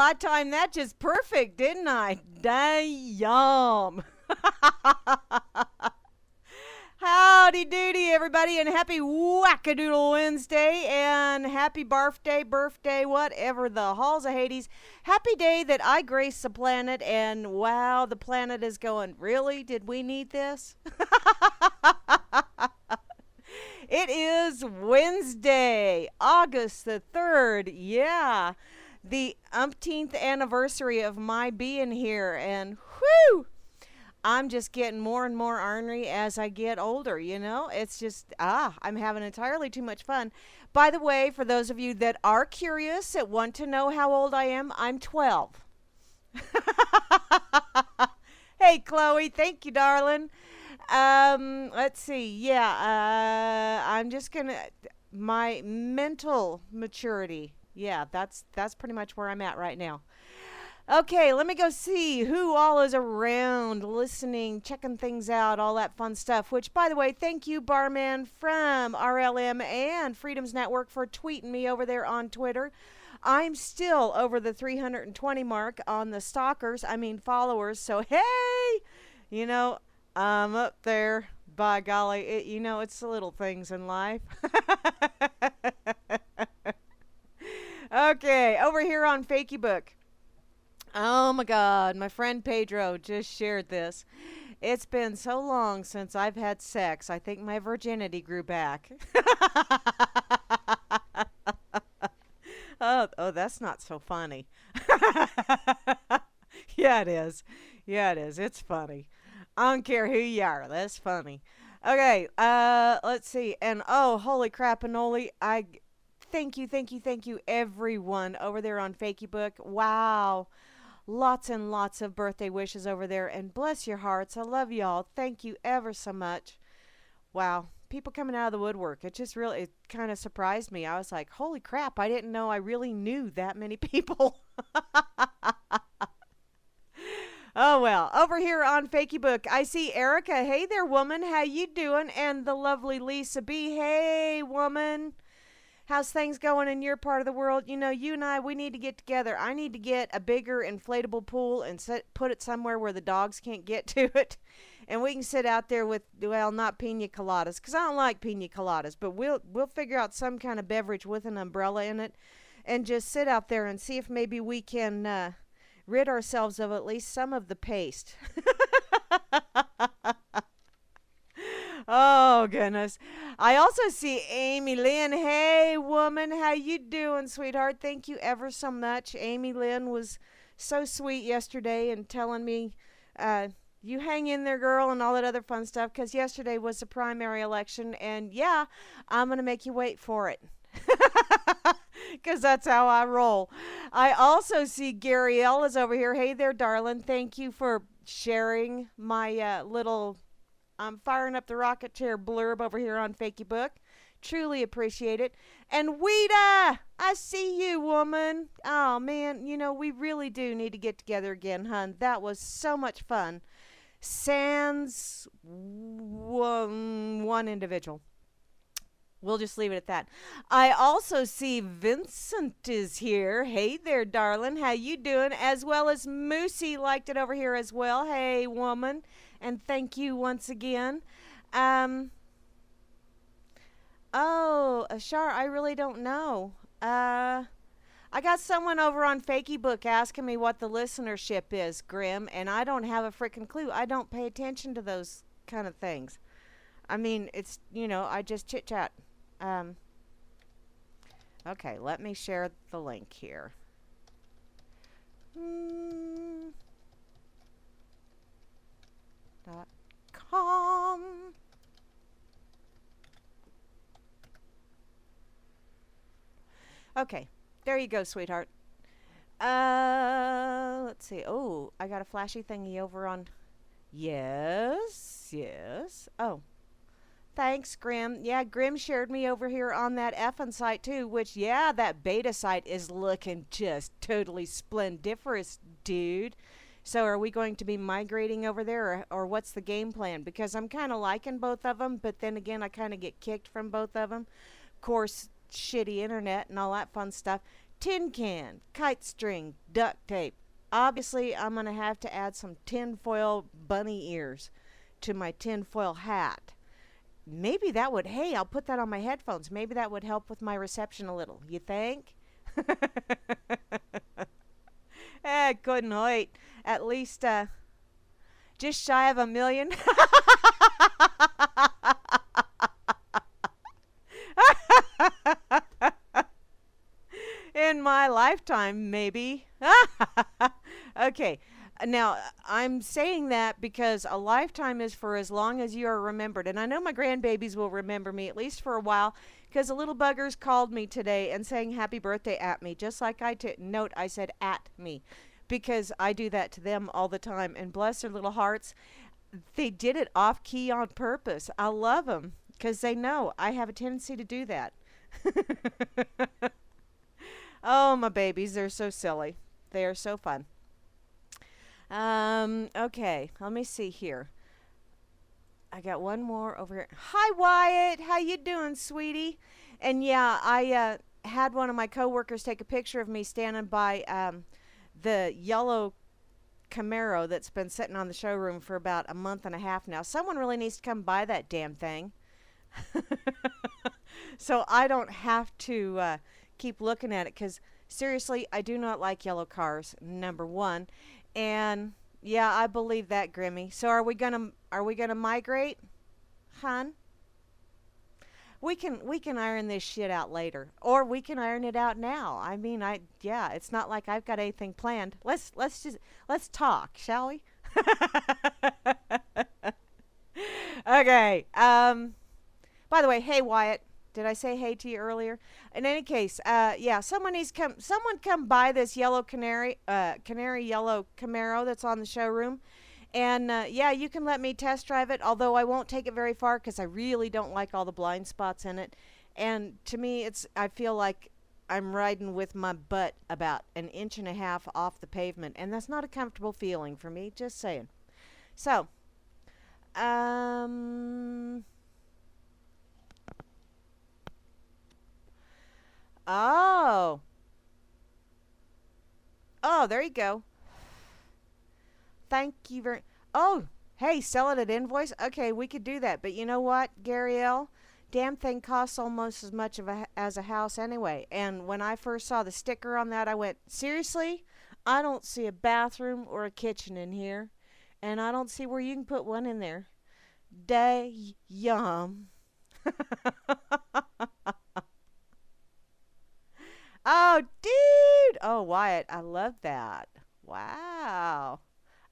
I timed that just perfect, didn't I? Damn. Howdy doody, everybody, and happy Wackadoodle Wednesday, and happy birthday, whatever the halls of Hades. Happy day that I grace the planet, and wow, the planet is going, really? Did we need this? It is Wednesday, August the 3rd. Yeah, the umpteenth anniversary of my being here, and whew! I'm just getting more and more ornery as I get older, you know? It's just, I'm having entirely too much fun. By the way, for those of you that are curious, that want to know how old I am, I'm 12. Hey, Chloe, thank you, darling. Let's see. Yeah, I'm just gonna, my mental maturity. Yeah, that's pretty much where I'm at right now. Okay, let me go see who all is around, listening, checking things out, all that fun stuff. Which, by the way, thank you, Barman from RLM and Freedoms Network, for tweeting me over there on Twitter. I'm still over the 320 mark on the followers. So, hey, you know, I'm up there. By golly, it's the little things in life. Okay, over here on Fakeybook. Oh my God, my friend Pedro just shared this. It's been so long since I've had sex. I think my virginity grew back. Oh, that's not so funny. Yeah, it is. Yeah, it is. It's funny. I don't care who you are. That's funny. Okay, let's see. And oh, holy crap, Anoli, thank you, everyone over there on Fakeybook. Wow. Lots and lots of birthday wishes over there, and bless your hearts. I love y'all. Thank you ever so much. Wow, people coming out of the woodwork. It kind of surprised me. I was like, holy crap, I didn't know I really knew that many people. Oh, well, over here on Fakeybook, I see Erica. Hey there, woman. How you doing? And the lovely Lisa B. Hey, woman. How's things going in your part of the world? You know, you and I, we need to get together. I need to get a bigger inflatable pool and put it somewhere where the dogs can't get to it. And we can sit out there with, well, not pina coladas, because I don't like pina coladas, but we'll figure out some kind of beverage with an umbrella in it and just sit out there and see if maybe we can rid ourselves of at least some of the paste. Oh, goodness. I also see Amy Lynn. Hey, woman. How you doing, sweetheart? Thank you ever so much. Amy Lynn was so sweet yesterday and telling me, you hang in there, girl, and all that other fun stuff, because yesterday was the primary election, and yeah, I'm going to make you wait for it. Because that's how I roll. I also see Gary L. is over here. Hey there, darling. Thank you for sharing my little I'm firing up the rocket chair blurb over here on Fakeybook. Truly appreciate it. And Weta, I see you, woman. Oh, man, we really do need to get together again, hun. That was so much fun. Sans one individual. We'll just leave it at that. I also see Vincent is here. Hey there, darling. How you doing? As well as Moosey liked it over here as well. Hey, woman. And thank you once again. Ashar, I really don't know. I got someone over on Fakeybook asking me what the listenership is, Grim, and I don't have a freaking clue. I don't pay attention to those kind of things. I mean, it's, I just chit-chat. Okay, let me share the link here. .com. Okay, there you go, sweetheart. Let's see. Oh, I got a flashy thingy over on. Yes. Oh, thanks, Grim. Yeah, Grim shared me over here on that effing site too, which, yeah, that beta site is looking just totally splendiferous, dude. So are we going to be migrating over there, or what's the game plan? Because I'm kind of liking both of them, but then again, I kind of get kicked from both of them. Of course, shitty internet and all that fun stuff. tin can, kite string, duct tape. Obviously, I'm going to have to add some tinfoil bunny ears to my tinfoil hat. Maybe that would, hey, I'll put that on my headphones. Maybe that would help with my reception a little. You think? Couldn't wait. At least just shy of 1 million. In my lifetime, maybe. Okay. Now, I'm saying that because a lifetime is for as long as you are remembered. And I know my grandbabies will remember me, at least for a while, because the little buggers called me today and sang happy birthday at me, just like note I said at me, because I do that to them all the time. And bless their little hearts, they did it off key on purpose. I love them because they know I have a tendency to do that. Oh, my babies, they're so silly. They are so fun. Okay, let me see here. I got one more over here. Hi, Wyatt. How you doing, sweetie? And yeah, I had one of my coworkers take a picture of me standing by the yellow Camaro that's been sitting on the showroom for about a month and a half now. Someone really needs to come buy that damn thing. So I don't have to keep looking at it, because seriously, I do not like yellow cars, number one. And yeah, I believe that, Grimmy. So are we gonna migrate, hun? We can iron this shit out later, or we can iron it out now. I mean, yeah, it's not like I've got anything planned. Let's talk, shall we? Okay. By the way, hey Wyatt, did I say hey to you earlier? In any case, yeah, someone come buy this yellow canary yellow Camaro that's on the showroom. And yeah, you can let me test drive it, although I won't take it very far because I really don't like all the blind spots in it. And to me, I feel like I'm riding with my butt about 1.5 inches off the pavement, and that's not a comfortable feeling for me, just saying. So, oh. Oh, there you go. Thank you very. Oh, hey, sell it at invoice. Okay, we could do that. But you know what, Gary L? Damn thing costs almost as much as a house anyway. And when I first saw the sticker on that, I went, seriously? I don't see a bathroom or a kitchen in here, and I don't see where you can put one in there. Yum. Oh, dude. Oh, Wyatt, I love that. Wow.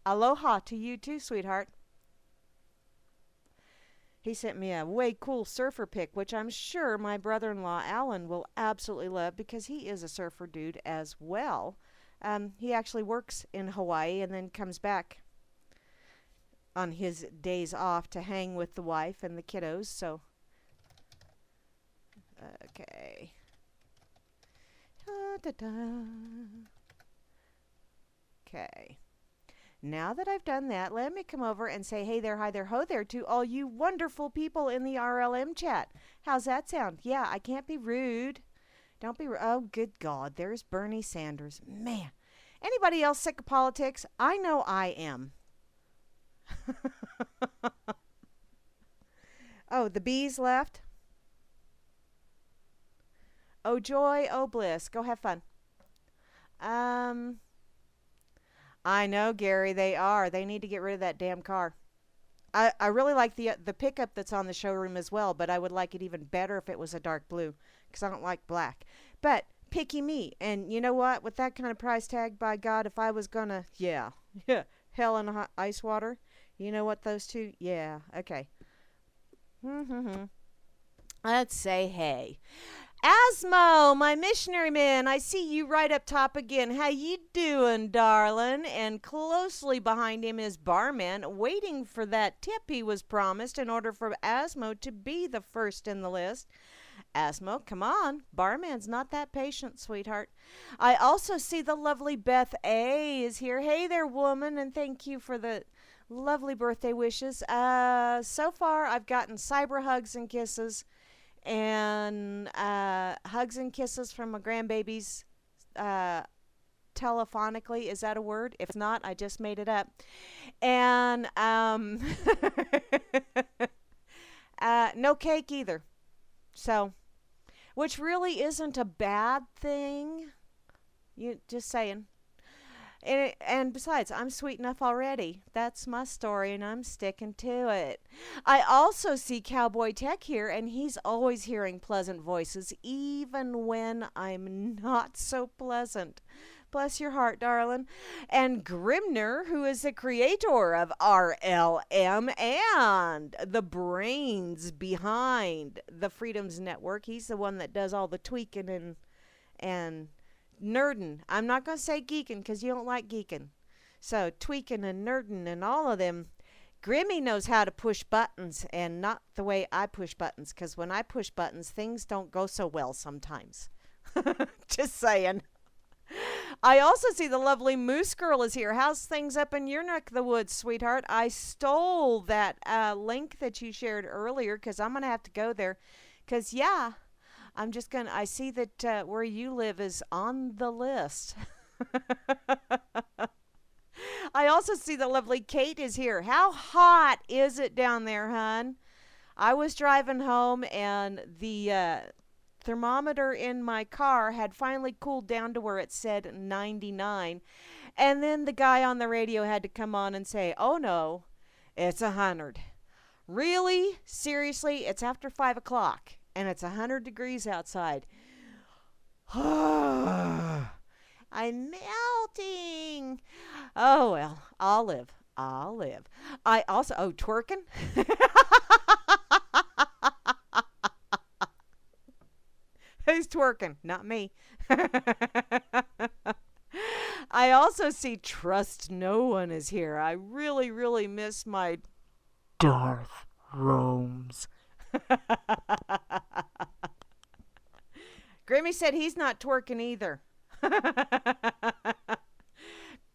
Aloha to you too, sweetheart. He sent me a way cool surfer pic, which I'm sure my brother-in-law Alan will absolutely love because he is a surfer dude as well. He actually works in Hawaii and then comes back on his days off to hang with the wife and the kiddos. So, okay. Okay. Now that I've done that, let me come over and say hey there, hi there, ho there to all you wonderful people in the RLM chat. How's that sound? Yeah, I can't be rude. Don't be rude. Oh, good God. There's Bernie Sanders. Man. Anybody else sick of politics? I know I am. Oh, the bees left? Oh, joy, oh, bliss. Go have fun. I know, Gary, they are. They need to get rid of that damn car. I really like the pickup that's on the showroom as well, but I would like it even better if it was a dark blue, because I don't like black. But picky me. And you know what? With that kind of price tag, by God, if I was going to, yeah, hell and ice water. You know what those two? Yeah, okay. Let's say hey. Asmo, my missionary man, I see you right up top again. How you doing, darling? And closely behind him is Barman, waiting for that tip he was promised in order for Asmo to be the first in the list. Asmo, come on. Barman's not that patient, sweetheart. I also see the lovely Beth A. is here. Hey there, woman, and thank you for the lovely birthday wishes. So far, I've gotten cyber hugs and kisses, and hugs and kisses from my grandbabies telephonically. Is that a word? If it's not, I just made it up. And no cake either. So, which really isn't a bad thing. You just saying. And besides, I'm sweet enough already. That's my story, and I'm sticking to it. I also see Cowboy Tech here, and he's always hearing pleasant voices, even when I'm not so pleasant. Bless your heart, darling. And Grimner, who is the creator of RLM and the brains behind the Freedoms Network. He's the one that does all the tweaking and nerdin'. I'm not going to say geeking because you don't like geeking. So tweaking and nerdin' and all of them. Grimmy knows how to push buttons, and not the way I push buttons, because when I push buttons, things don't go so well sometimes. Just saying. I also see the lovely Moose Girl is here. How's things up in your neck of the woods, sweetheart? I stole that link that you shared earlier because I'm going to have to go there. Because, yeah, I see that where you live is on the list. I also see the lovely Kate is here. How hot is it down there, hon? I was driving home and the thermometer in my car had finally cooled down to where it said 99. And then the guy on the radio had to come on and say, oh no, it's 100. Really? Seriously? It's after 5 o'clock and it's 100 degrees outside. I'm melting. Oh, well, I'll live. I also, twerking? Who's twerking? Not me. I also see Trust No One is here. I really, really miss my Darth Roams. Grimmy said he's not twerking either.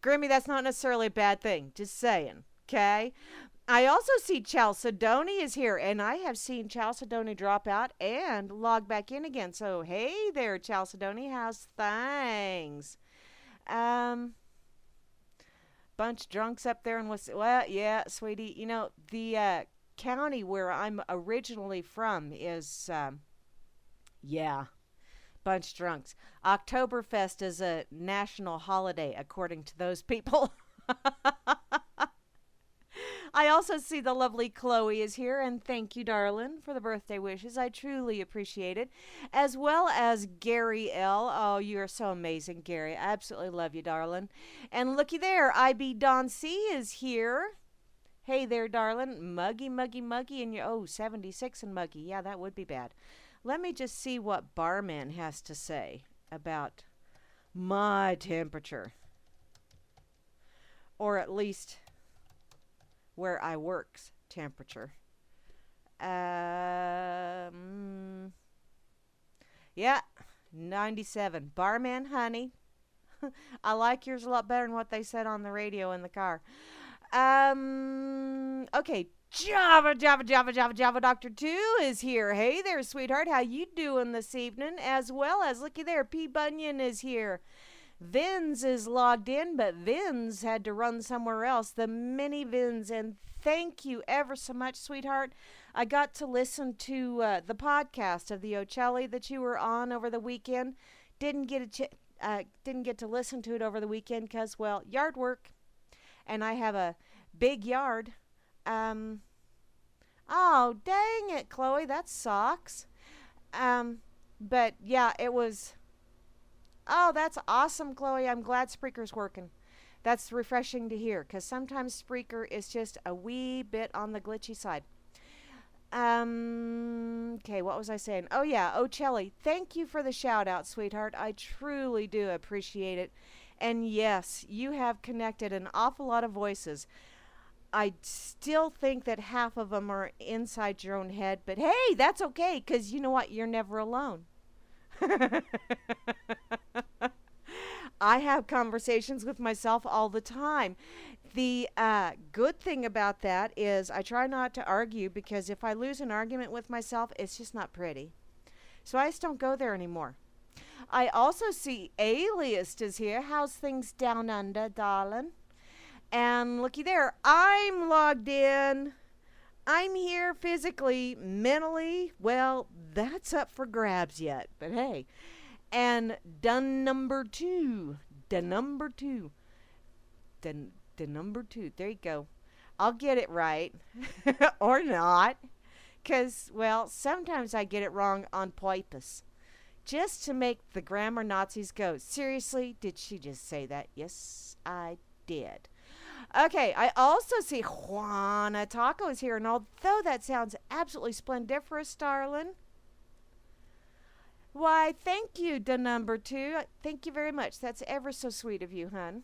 Grimmy, that's not necessarily a bad thing. Just saying. Okay? I also see Chalcedony is here, and I have seen Chalcedony drop out and log back in again. So, hey there, Chalcedony. How's things? Bunch of drunks up there in well, yeah, sweetie. You know, the county where I'm originally from is, yeah, bunch of drunks. Oktoberfest is a national holiday, according to those people. I also see the lovely Chloe is here, and thank you, darling, for the birthday wishes. I truly appreciate it. As well as Gary L. Oh, you are so amazing, Gary. I absolutely love you, darling. And looky there, IB Don C is here. Hey there, darling. Muggy, and you 76 and muggy. Yeah, that would be bad. Let me just see what Barman has to say about my temperature. Or at least where I work's temperature. Yeah, 97. Barman, honey. I like yours a lot better than what they said on the radio in the car. Okay. Java Doctor 2 is here. Hey there, sweetheart. How you doing this evening? As well as, looky there, P. Bunyan is here. Vins is logged in, but Vins had to run somewhere else. The mini Vins, and thank you ever so much, sweetheart. I got to listen to the podcast of the Ocelli that you were on over the weekend. Didn't get to listen to it over the weekend because, well, yard work, and I have a big yard. Oh, dang it, Chloe, that sucks. But yeah, it was. Oh, that's awesome, Chloe. I'm glad Spreaker's working. That's refreshing to hear, because sometimes Spreaker is just a wee bit on the glitchy side. Okay, what was I saying? Oh, yeah, Ocelli, thank you for the shout-out, sweetheart. I truly do appreciate it. And yes, you have connected an awful lot of voices. I still think that half of them are inside your own head, but hey, that's okay, because you know what? You're never alone. I have conversations with myself all the time. The good thing about that is I try not to argue, because if I lose an argument with myself, it's just not pretty. So I just don't go there anymore. I also see Alias is here. How's things down under, darling? And looky there, I'm logged in. I'm here physically, mentally. Well, that's up for grabs yet. But hey, and done number two. The number two. The number two. There you go. I'll get it right. Or not. Because, well, sometimes I get it wrong on purpose. Just to make the grammar Nazis go, seriously, did she just say that? Yes, I did. Okay, I also see Juana Taco is here, and although that sounds absolutely splendiferous, darling, why, thank you, the number two. Thank you very much. That's ever so sweet of you, hun.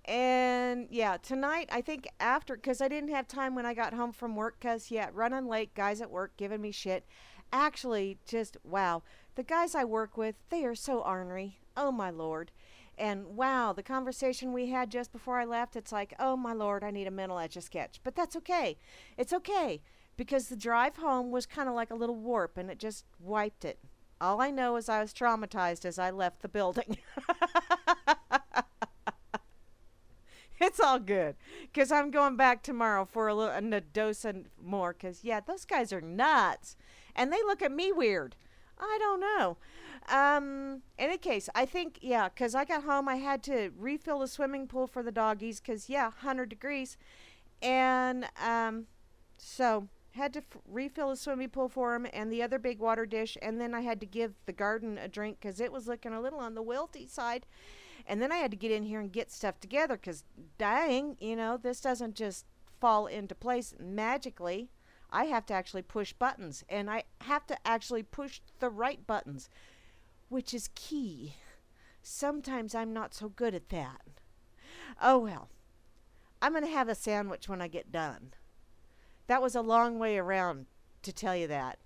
And yeah, tonight, I think after, because I didn't have time when I got home from work, because, yeah, running late, guys at work giving me shit. Actually, just, wow. The guys I work with, they are so ornery. Oh, my Lord. And wow, the conversation we had just before I left, it's like, oh my Lord, I need a mental etch-a-sketch. But that's okay. It's okay. Because the drive home was kind of like a little warp and it just wiped it. All I know is I was traumatized as I left the building. It's all good. Because I'm going back tomorrow for a dose and more. Because, yeah, those guys are nuts. And they look at me weird. I don't know. In any case, I think, yeah, because I got home, I had to refill the swimming pool for the doggies because, yeah, 100 degrees. And so had to refill the swimming pool for them and the other big water dish. And then I had to give the garden a drink because it was looking a little on the wilty side. And then I had to get in here and get stuff together because, dang, this doesn't just fall into place magically. I have to actually push buttons, and I have to actually push the right buttons, which is key. Sometimes I'm not so good at that. Oh, well. I'm going to have a sandwich when I get done. That was a long way around to tell you that.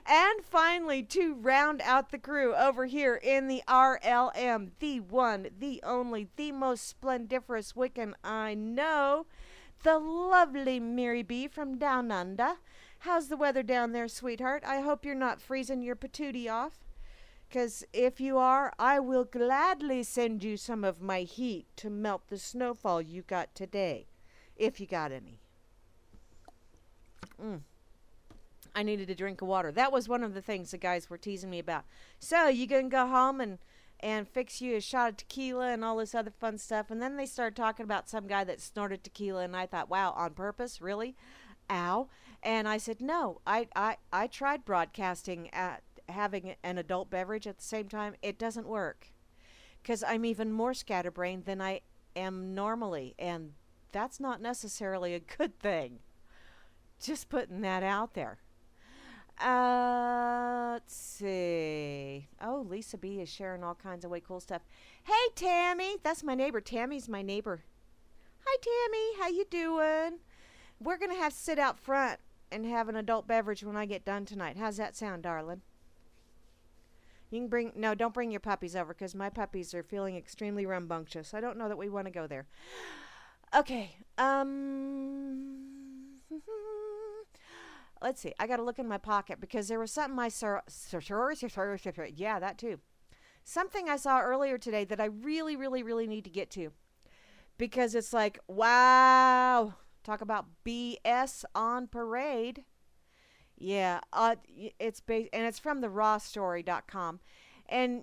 And finally, to round out the crew over here in the RLM, the one, the only, the most splendiferous Wiccan I know, the lovely Mary B. from Down Under. How's the weather down there, sweetheart? I hope you're not freezing your patootie off. 'Cause if you are, I will gladly send you some of my heat to melt the snowfall you got today. If you got any. I needed a drink of water. That was one of the things the guys were teasing me about. So, you gonna go home and fix you a shot of tequila and all this other fun stuff. And then they started talking about some guy that snorted tequila. And I thought, wow, on purpose? Really? Ow. And I said, no, I tried broadcasting at having an adult beverage at the same time. It doesn't work. Because I'm even more scatterbrained than I am normally. And that's not necessarily a good thing. Just putting that out there. Let's see. Oh, Lisa B is sharing all kinds of way cool stuff. Hey, Tammy. That's my neighbor. Tammy's my neighbor. Hi, Tammy. How you doing? We're going to have to sit out front and have an adult beverage when I get done tonight. How's that sound, darling? You can don't bring your puppies over because my puppies are feeling extremely rambunctious. I don't know that we want to go there. Okay. Let's see. I got to look in my pocket because there was something I saw. Yeah, that too. Something I saw earlier today that I really, really, really need to get to. Because it's like, wow. Talk about BS on parade. Yeah. It's from the rawstory.com. And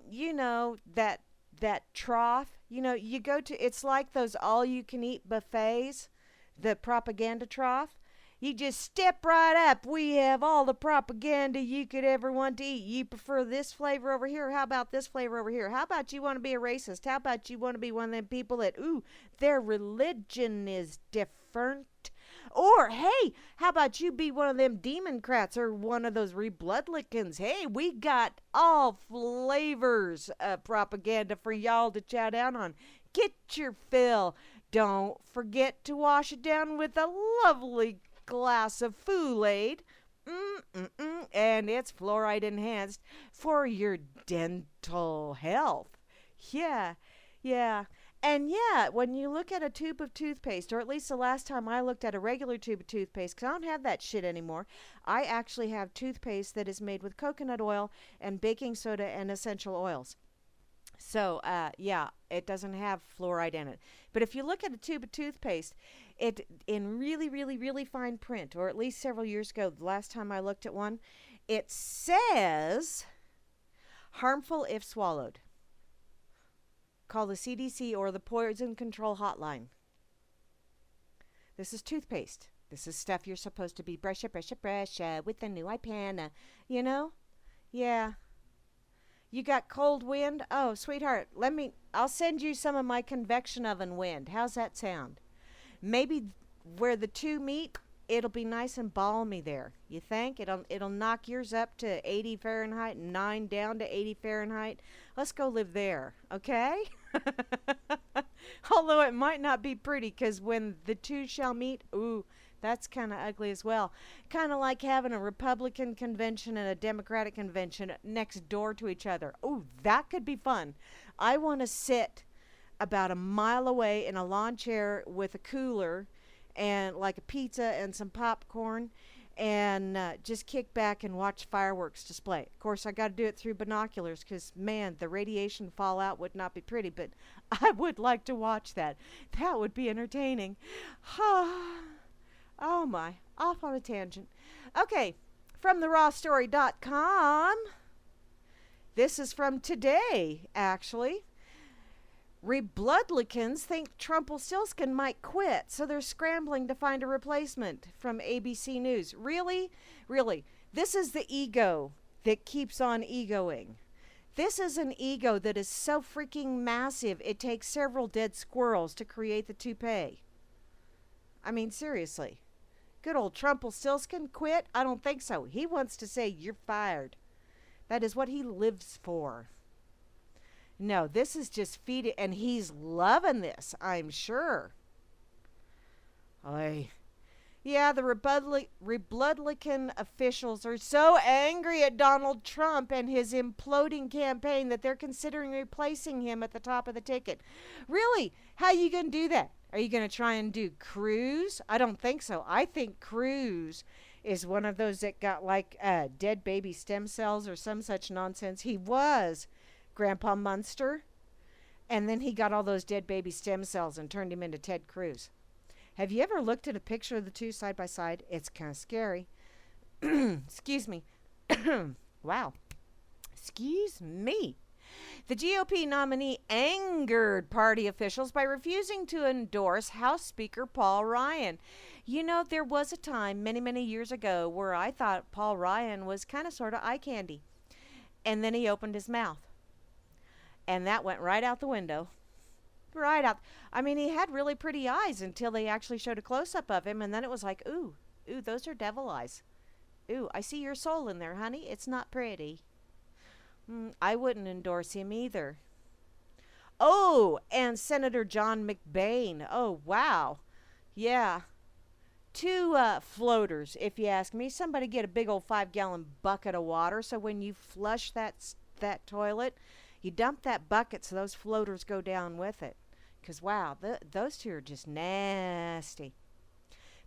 that trough, you go to, it's like those all-you-can-eat buffets, the propaganda trough. You just step right up. We have all the propaganda you could ever want to eat. You prefer this flavor over here? How about this flavor over here? How about you want to be a racist? How about you want to be one of them people that, their religion is different? Or, hey, how about you be one of them Democrats or one of those Rebloodlicans? Hey, we got all flavors of propaganda for y'all to chow down on. Get your fill. Don't forget to wash it down with a lovely glass of Kool-Aid. And it's fluoride enhanced for your dental health. Yeah. And yeah, when you look at a tube of toothpaste, or at least the last time I looked at a regular tube of toothpaste, because I don't have that shit anymore, I actually have toothpaste that is made with coconut oil and baking soda and essential oils. So, yeah, it doesn't have fluoride in it. But if you look at a tube of toothpaste, it in really, really, really fine print, or at least several years ago, the last time I looked at one, it says harmful if swallowed. Call the CDC or the Poison Control Hotline. This is toothpaste. This is stuff you're supposed to be brush with a new iPad. You know? Yeah. You got cold wind? Oh, sweetheart, I'll send you some of my convection oven wind. How's that sound? Maybe where the two meet, it'll be nice and balmy there. You think? It'll knock yours up to 80 Fahrenheit and 9 down to 80 Fahrenheit. Let's go live there, okay? Although it might not be pretty, because when the two shall meet, ooh, that's kind of ugly as well. Kind of like having a Republican convention and a Democratic convention next door to each other. Ooh, that could be fun. I want to sit about a mile away in a lawn chair with a cooler and like a pizza and some popcorn and just kick back and watch fireworks display. Of course, I got to do it through binoculars because, man, the radiation fallout would not be pretty, but I would like to watch that. That would be entertaining. Oh my, off on a tangent. Okay, from therawstory.com. This is from today, actually. Rebloodlicans think Trumpelstiltskin might quit, so they're scrambling to find a replacement, from ABC News. Really? Really? This is the ego that keeps on egoing. This is an ego that is so freaking massive, it takes several dead squirrels to create the toupee. I mean, seriously. Good old Trumpelstiltskin quit? I don't think so. He wants to say, you're fired. That is what he lives for. No, this is just feeding, and he's loving this, I'm sure. Oy. Yeah, the Rebloodlican officials are so angry at Donald Trump and his imploding campaign that they're considering replacing him at the top of the ticket. Really? How are you going to do that? Are you going to try and do Cruz? I don't think so. I think Cruz is one of those that got like dead baby stem cells or some such nonsense. He was Grandpa Munster, and then he got all those dead baby stem cells and turned him into Ted Cruz. Have you ever looked at a picture of the two side by side? It's kind of scary. Excuse me. Wow. Excuse me. The GOP nominee angered party officials by refusing to endorse House Speaker Paul Ryan. You know, there was a time many, many years ago where I thought Paul Ryan was kind of sort of eye candy. And then he opened his mouth. And that went right out the window. Right out. I mean, he had really pretty eyes until they actually showed a close-up of him. And then it was like, ooh, those are devil eyes. Ooh, I see your soul in there, honey. It's not pretty. I wouldn't endorse him either. Oh, and Senator John McBain. Oh, wow. Yeah. Two floaters, if you ask me. Somebody get a big old 5-gallon bucket of water so when you flush that toilet, you dump that bucket so those floaters go down with it. Because, wow, those two are just nasty.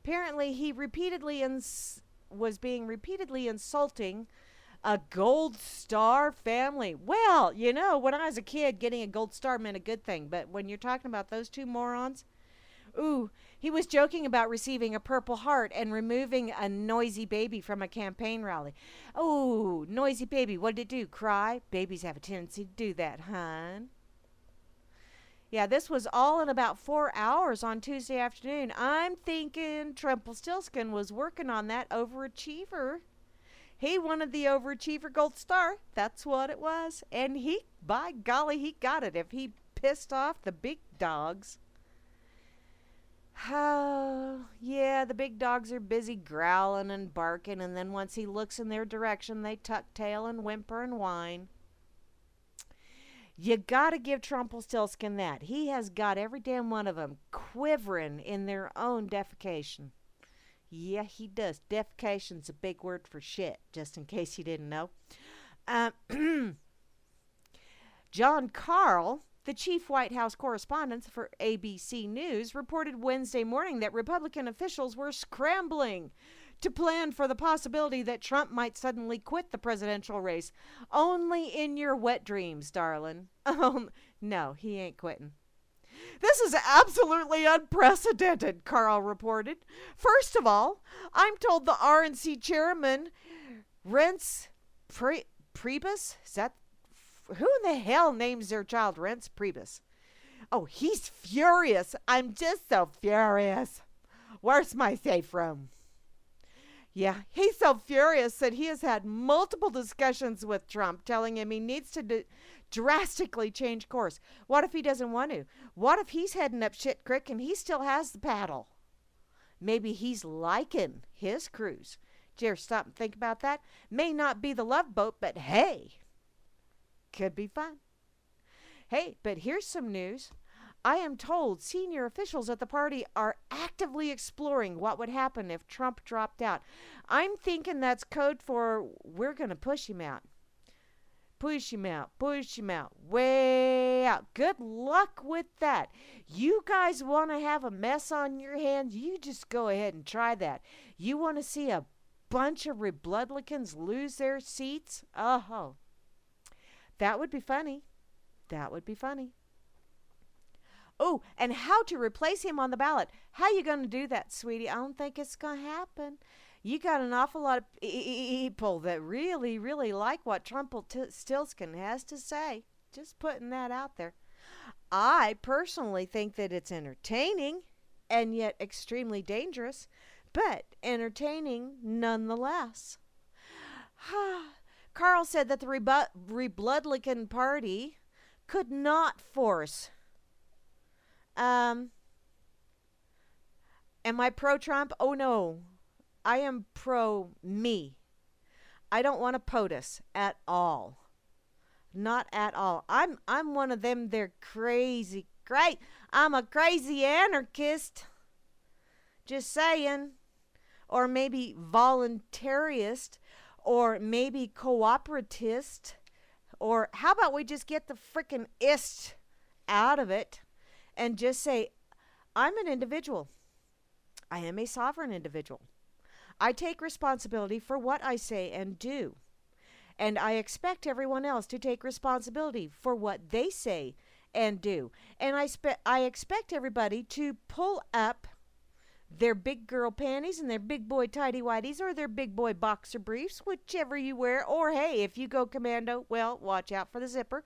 Apparently, he was being repeatedly insulting a gold star family. Well, you know, when I was a kid, getting a gold star meant a good thing. But when you're talking about those two morons, ooh, he was joking about receiving a Purple Heart and removing a noisy baby from a campaign rally. Oh, noisy baby, what did it do? Cry? Babies have a tendency to do that, hon. Yeah, this was all in about 4 hours on Tuesday afternoon. I'm thinking Trumpelstiltskin was working on that overachiever. He wanted the overachiever gold star. That's what it was. And by golly, he got it if he pissed off the big dogs. Oh, yeah, the big dogs are busy growling and barking, and then once he looks in their direction, they tuck tail and whimper and whine. You gotta give Trumpelstiltskin that. He has got every damn one of them quivering in their own defecation. Yeah, he does. Defecation's a big word for shit, just in case you didn't know. John Carl, The chief White House correspondent for ABC News reported Wednesday morning that Republican officials were scrambling to plan for the possibility that Trump might suddenly quit the presidential race. Only in your wet dreams, darling. No, he ain't quitting. This is absolutely unprecedented, Carl reported. First of all, I'm told the RNC chairman, Reince Priebus, is that who in the hell names their child Reince Priebus? Oh, he's furious. I'm just so furious. Where's my safe room? Yeah, he's so furious that he has had multiple discussions with Trump telling him he needs to drastically change course. What if he doesn't want to? What if he's heading up shit creek and he still has the paddle? Maybe he's liking his cruise. Did you ever stop and think about that? May not be the Love Boat, but hey, could be fun. Hey, but here's some news. I am told senior officials at the party are actively exploring what would happen if Trump dropped out. I'm thinking that's code for we're going to push him out. Push him out, push him out, way out. Good luck with that. You guys want to have a mess on your hands? You just go ahead and try that. You want to see a bunch of Republicans lose their seats? Oh, that would be funny. That would be funny. Oh, and how to replace him on the ballot. How you going to do that, sweetie? I don't think it's going to happen. You got an awful lot of people that really, really like what Trumpelstiltskin has to say. Just putting that out there. I personally think that it's entertaining and yet extremely dangerous, but entertaining nonetheless. Carl said that the Republican Party could not force. Am I pro-Trump? Oh, no. I am pro-me. I don't want a POTUS at all. Not at all. I'm one of them. They're crazy. Great. I'm a crazy anarchist. Just saying. Or maybe voluntarist. Or maybe cooperatist. Or how about we just get the frickin' ist out of it and just say, I'm an individual. I am a sovereign individual. I take responsibility for what I say and do. And I expect everyone else to take responsibility for what they say and do. And I expect everybody to pull up their big girl panties and their big boy tighty-whities or their big boy boxer briefs, whichever you wear. Or, hey, if you go commando, well, watch out for the zipper.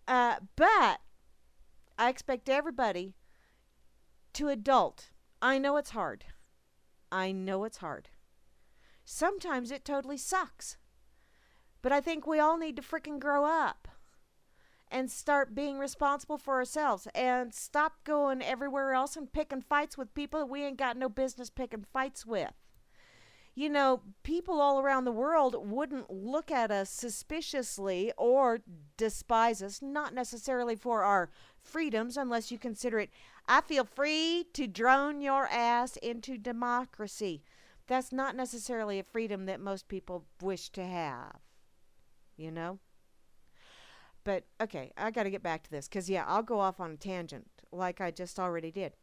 But I expect everybody to adult. I know it's hard. I know it's hard. Sometimes it totally sucks. But I think we all need to frickin' grow up and start being responsible for ourselves and stop going everywhere else and picking fights with people that we ain't got no business picking fights with. You know, people all around the world wouldn't look at us suspiciously or despise us, not necessarily for our freedoms, unless you consider it, I feel free to drone your ass into democracy. That's not necessarily a freedom that most people wish to have, you know? But, okay, I got to get back to this, because, yeah, I'll go off on a tangent, like I just already did.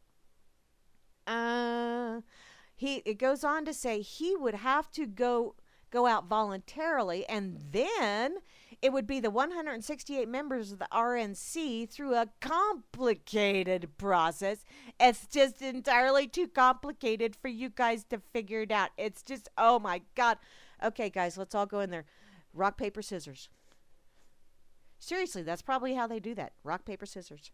It goes on to say he would have to go out voluntarily, and then it would be the 168 members of the RNC through a complicated process. It's just entirely too complicated for you guys to figure it out. It's just, oh my God. Okay, guys, let's all go in there. Rock, paper, scissors. Seriously, that's probably how they do that. Rock, paper, scissors.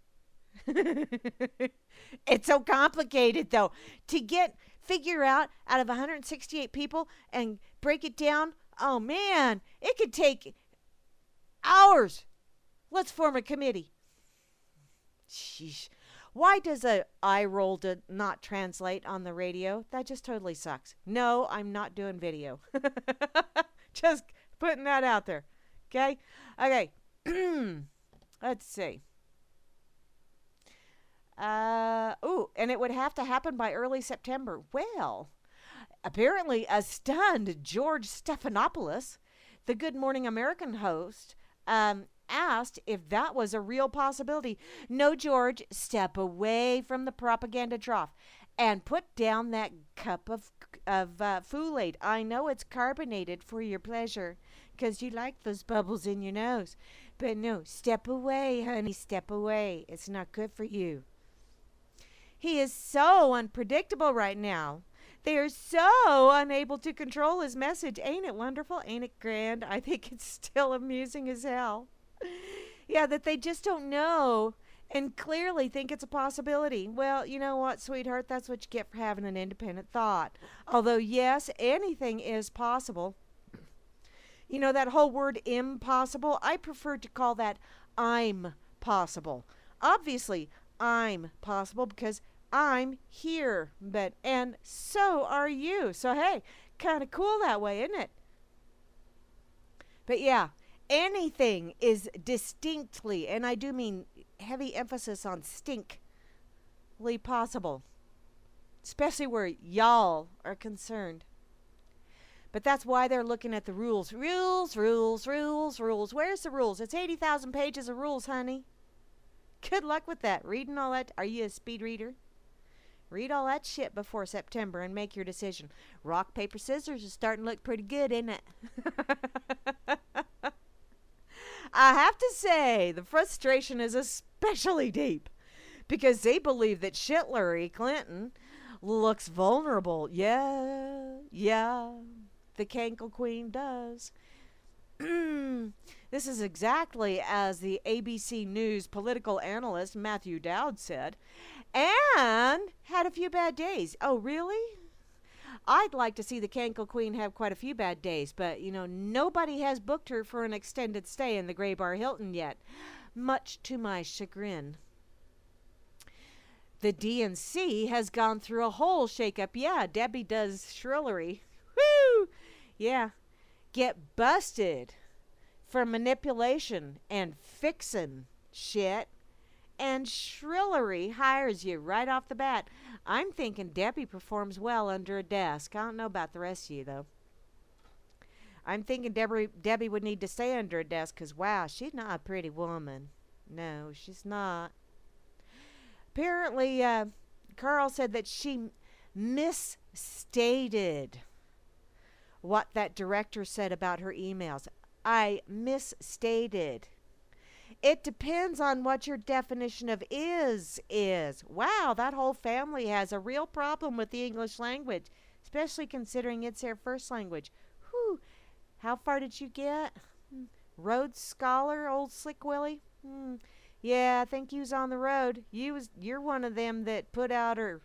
It's so complicated, though, to figure out of 168 people and break it down. Oh man, it could take hours. Let's form a committee. Sheesh. Why does a eye roll not translate on the radio? That just totally sucks. No, I'm not doing video. Just putting that out there. Okay. Let's see. And it would have to happen by early September. Well, apparently a stunned George Stephanopoulos, the Good Morning American host, asked if that was a real possibility. No, George, step away from the propaganda trough and put down that cup of Fool-Aid. I know it's carbonated for your pleasure because you like those bubbles in your nose. But no, step away, honey, step away. It's not good for you. He is so unpredictable right now. They are so unable to control his message. Ain't it wonderful? Ain't it grand? I think it's still amusing as hell. Yeah, that they just don't know and clearly think it's a possibility. Well, you know what, sweetheart? That's what you get for having an independent thought. Although, yes, anything is possible. You know, that whole word impossible, I prefer to call that I'm possible. Obviously, I'm possible because I'm here, and so are you. So hey, kind of cool that way, isn't it? But yeah, anything is distinctly, and I do mean heavy emphasis on stinkly possible, especially where y'all are concerned. But that's why they're looking at the rules. Rules, rules, rules, rules. Where's the rules? It's 80,000 pages of rules, honey. Good luck with that. Reading all that. Are you a speed reader? Read all that shit before September and make your decision. Rock, paper, scissors is starting to look pretty good, isn't it? I have to say, the frustration is especially deep because they believe that Hillary Clinton looks vulnerable. Yeah, the Cankle Queen does. This is exactly as the ABC News political analyst Matthew Dowd said, and had a few bad days. Oh, really? I'd like to see the Cankle Queen have quite a few bad days, but, you know, nobody has booked her for an extended stay in the Gray Bar Hilton yet, much to my chagrin. The DNC has gone through a whole shakeup. Yeah, Debbie does shrillery. Woo! Yeah. Get busted for manipulation and fixin' shit. And shrillery hires you right off the bat. I'm thinking Debbie performs well under a desk. I don't know about the rest of you, though. I'm thinking Debbie would need to stay under a desk because, wow, she's not a pretty woman. No, she's not. Apparently, Carl said that she misstated what that director said about her emails. I misstated. It depends on what your definition of is. Wow, that whole family has a real problem with the English language, especially considering it's their first language. Whew. How far did you get? Rhodes Scholar, old Slick Willie? Yeah, I think you was on the road. You're one of them that put out or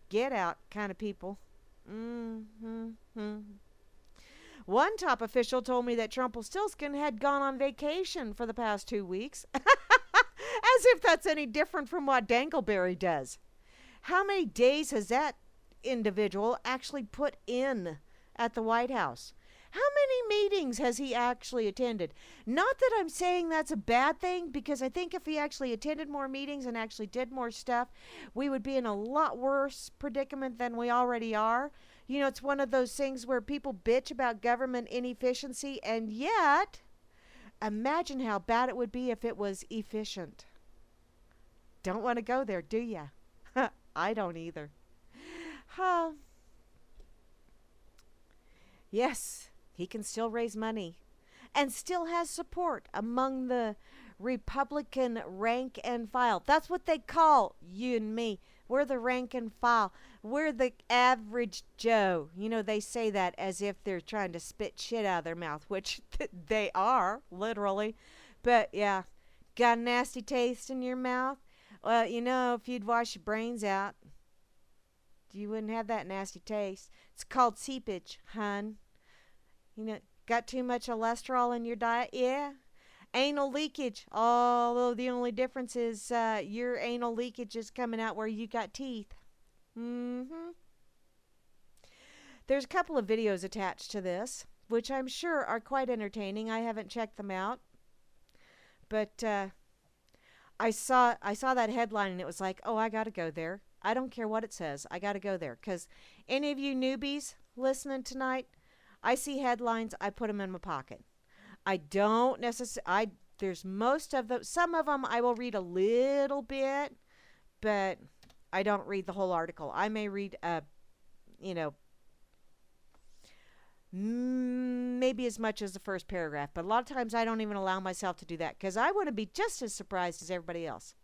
get out kind of people. One top official told me that Rumpelstiltskin had gone on vacation for the past 2 weeks. As if that's any different from what Dangleberry does. How many days has that individual actually put in at the White House? How many meetings has he actually attended? Not that I'm saying that's a bad thing, because I think if he actually attended more meetings and actually did more stuff, we would be in a lot worse predicament than we already are. You know, it's one of those things where people bitch about government inefficiency, and yet, imagine how bad it would be if it was efficient. Don't want to go there, do ya? I don't either. Yes, he can still raise money and still has support among the Republican rank and file. That's what they call you and me. We're the rank and file. We're the average Joe. You know, they say that as if they're trying to spit shit out of their mouth, which they are, literally. But, yeah, got a nasty taste in your mouth? Well, you know, if you'd wash your brains out, you wouldn't have that nasty taste. It's called seepage, hun. You know, got too much cholesterol in your diet? Yeah. Anal leakage. Although the only difference is your anal leakage is coming out where you got teeth. There's a couple of videos attached to this, which I'm sure are quite entertaining. I haven't checked them out. But I saw that headline and it was like, oh, I got to go there. I don't care what it says. I got to go there. Because any of you newbies listening tonight, I see headlines, I put them in my pocket. I don't necessarily, There's most of them. Some of them I will read a little bit, but I don't read the whole article. I may read you know, maybe as much as the first paragraph, but a lot of times I don't even allow myself to do that because I want to be just as surprised as everybody else.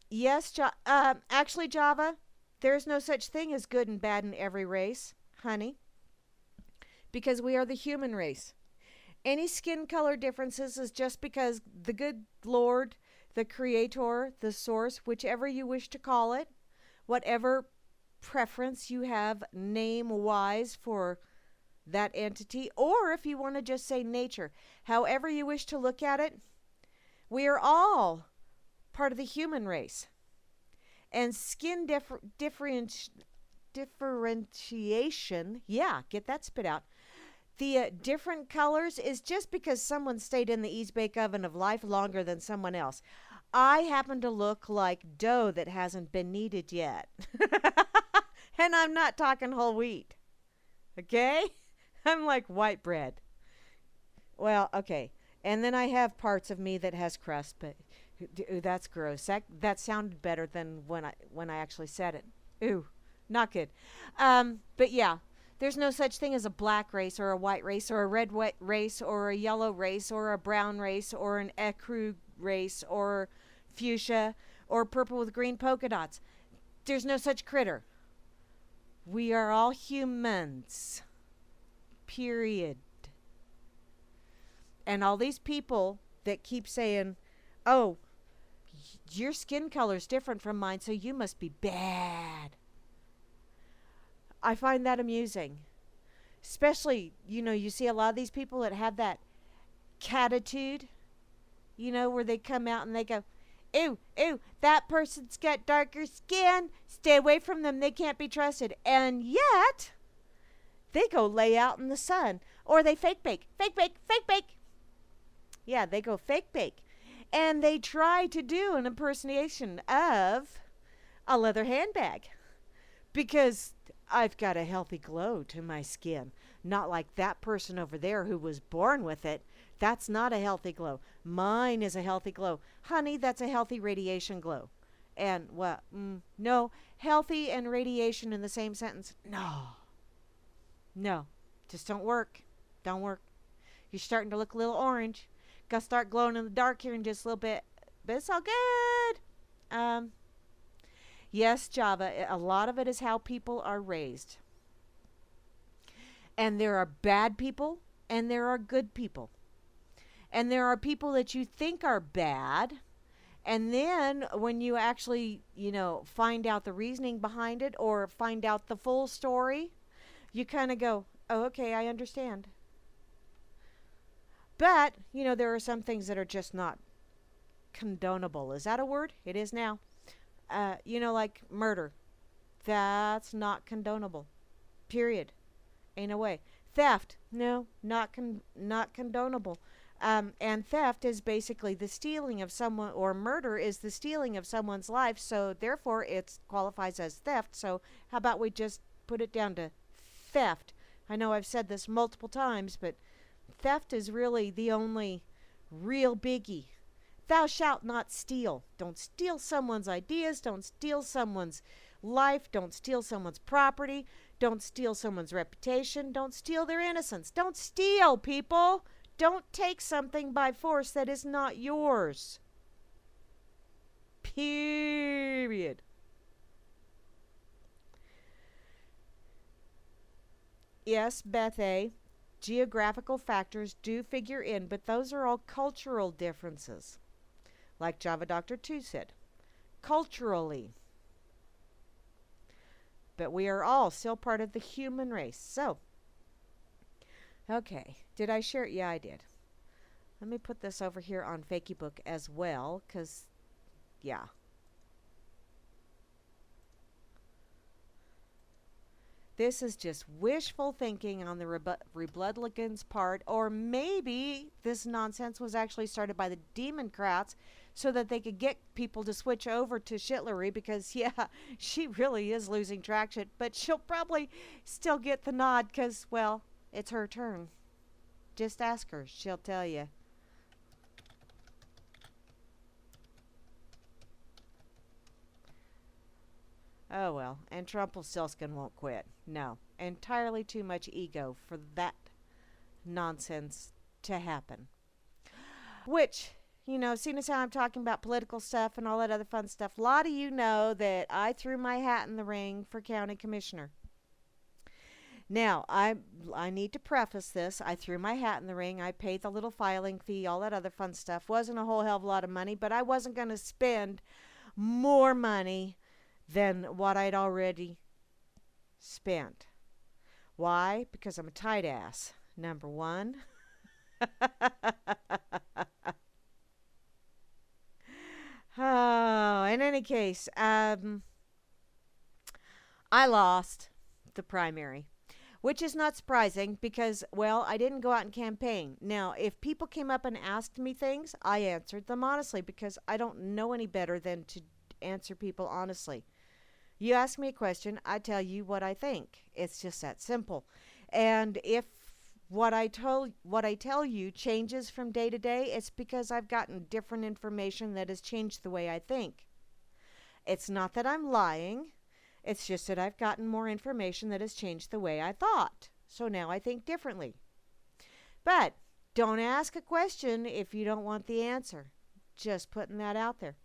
Yes, actually, Java, there's no such thing as good and bad in every race, honey, because we are the human race. Any skin color differences is just because the good Lord, the Creator, the Source, whichever you wish to call it, whatever preference you have name-wise for that entity, or if you want to just say nature, however you wish to look at it, we are all part of the human race. And skin differentiation, yeah, get that spit out. The different colors is just because someone stayed in the East Bake Oven of life longer than someone else. I happen to look like dough that hasn't been kneaded yet. And I'm not talking whole wheat. Okay? I'm like white bread. Well, okay. And then I have parts of me that has crust, but ooh, that's gross. That sounded better than when I actually said it. Ooh, not good. But yeah, there's no such thing as a black race or a white race or a red race or a yellow race or a brown race or an ecru race or fuchsia or purple with green polka dots. There's no such critter. We are all humans. Period. And all these people that keep saying, oh, your skin color is different from mine, so you must be bad. I find that amusing. Especially, you see a lot of these people that have that catitude, where they come out and they go, ew, that person's got darker skin. Stay away from them. They can't be trusted. And yet, they go lay out in the sun. Or they fake bake. Yeah, they go fake bake. And they try to do an impersonation of a leather handbag. Because I've got a healthy glow to my skin. Not like that person over there who was born with it. That's not a healthy glow. Mine is a healthy glow. Honey, that's a healthy radiation glow. And, well, no. Healthy and radiation in the same sentence? No. Just don't work. Don't work. You're starting to look a little orange. Gotta start glowing in the dark here in just a little bit. But it's all good. Yes, Java, a lot of it is how people are raised. And there are bad people and there are good people. And there are people that you think are bad. And then when you actually, find out the reasoning behind it or find out the full story, you kind of go, oh, okay, I understand. But, there are some things that are just not condonable. Is that a word? It is now. Like murder. That's not condonable. Period. Ain't no way. Theft. No, not condonable. And theft is basically the stealing of someone, or murder is the stealing of someone's life, so therefore it qualifies as theft. So how about we just put it down to theft? I know I've said this multiple times, but theft is really the only real biggie. Thou shalt not steal. Don't steal someone's ideas. Don't steal someone's life. Don't steal someone's property. Don't steal someone's reputation. Don't steal their innocence. Don't steal, people. Don't take something by force that is not yours. Period. Yes, Beth A., geographical factors do figure in, but those are all cultural differences. Like Java Doctor 2 said, culturally. But we are all still part of the human race. So, okay, did I share it? Yeah, I did. Let me put this over here on Fakeybook as well, because, yeah. This is just wishful thinking on the Republicans' part, or maybe this nonsense was actually started by the Democrats so that they could get people to switch over to Shitlery because, yeah, she really is losing traction, but she'll probably still get the nod because, well, it's her turn. Just ask her. She'll tell you. Oh, well. And Trumpelstiltskin won't quit. No. Entirely too much ego for that nonsense to happen. Which, seeing as how I'm talking about political stuff and all that other fun stuff, a lot of you know that I threw my hat in the ring for county commissioner. Now, I need to preface this. I threw my hat in the ring. I paid the little filing fee, all that other fun stuff. Wasn't a whole hell of a lot of money, but I wasn't going to spend more money than what I'd already spent. Why? Because I'm a tight ass, number one. Oh, in any case, I lost the primary. Which is not surprising because, well, I didn't go out and campaign. Now, if people came up and asked me things, I answered them honestly because I don't know any better than to answer people honestly. You ask me a question, I tell you what I think. It's just that simple. And if what I tell you changes from day to day, it's because I've gotten different information that has changed the way I think. It's not that I'm lying. It's just that I've gotten more information that has changed the way I thought. So now I think differently. But don't ask a question if you don't want the answer. Just putting that out there.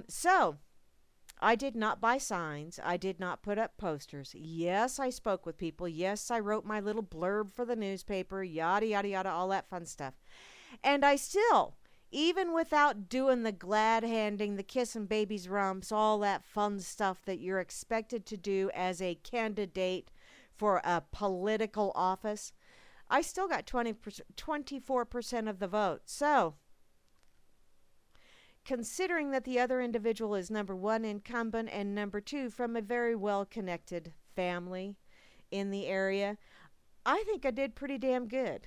So I did not buy signs. I did not put up posters. Yes, I spoke with people. Yes, I wrote my little blurb for the newspaper, yada, yada, yada, all that fun stuff. And I still, even without doing the glad handing, the kissing babies rumps, all that fun stuff that you're expected to do as a candidate for a political office, I still got 24% of the vote. So, considering that the other individual is number one incumbent and number two from a very well-connected family in the area, I think I did pretty damn good.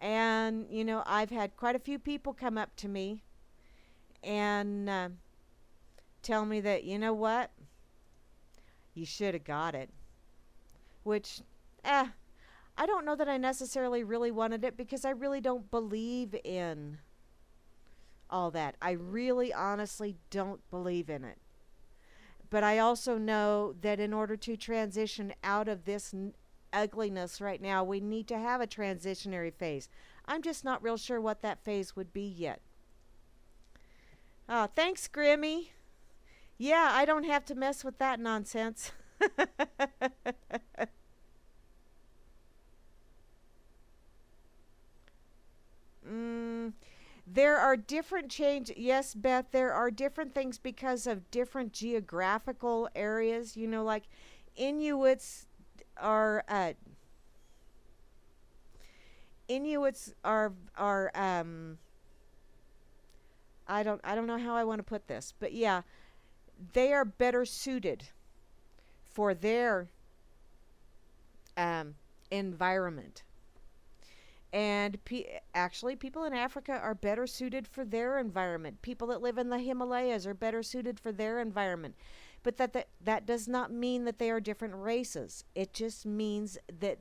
And, I've had quite a few people come up to me and tell me that, you know what? You should have got it. Which, I don't know that I necessarily really wanted it because I really don't believe in all that. I really honestly don't believe in it. But I also know that in order to transition out of this ugliness right now, we need to have a transitionary phase. I'm just not real sure what that phase would be yet. Oh, thanks, Grammy. Yeah, I don't have to mess with that nonsense. There are different changes. Yes, Beth, there are different things because of different geographical areas. Like Inuits are I don't know how I want to put this, but yeah, they are better suited for their environment. And actually, people in Africa are better suited for their environment. People that live in the Himalayas are better suited for their environment. But that does not mean that they are different races. It just means that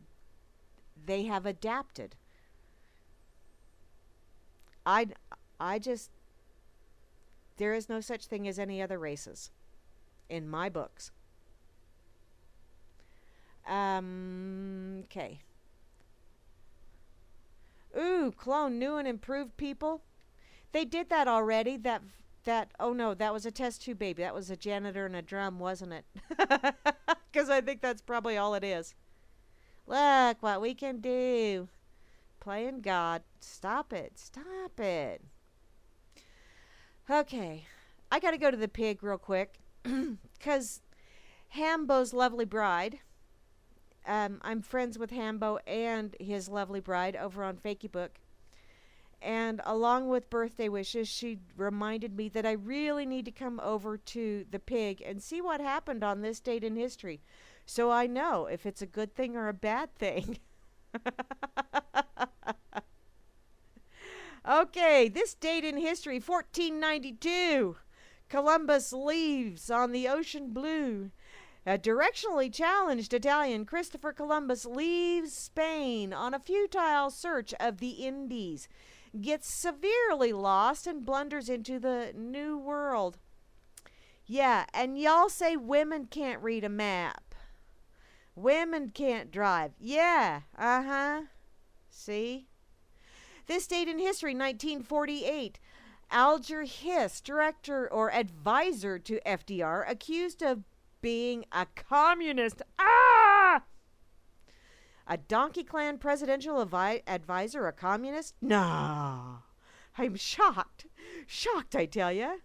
they have adapted. I just, there is no such thing as any other races in my books. Okay. Ooh, clone new and improved people. They did that already. Oh no, that was a test tube baby. That was a janitor and a drum, wasn't it? Because I think that's probably all it is. Look what we can do. Playing God. Stop it. Stop it. Okay. I got to go to the pig real quick. Because Hambo's lovely bride. I'm friends with Hambo and his lovely bride over on Fakeybook. And along with birthday wishes, she reminded me that I really need to come over to the pig and see what happened on this date in history, so I know if it's a good thing or a bad thing. Okay, this date in history, 1492. Columbus leaves on the ocean blue. A directionally challenged Italian, Christopher Columbus, leaves Spain on a futile search of the Indies, gets severely lost, and blunders into the New World. Yeah, and y'all say women can't read a map. Women can't drive. Yeah, See? This date in history, 1948. Alger Hiss, director or advisor to FDR, accused of being a communist. A Donkey Clan presidential advisor, a communist? No. I'm shocked. Shocked, I tell ya.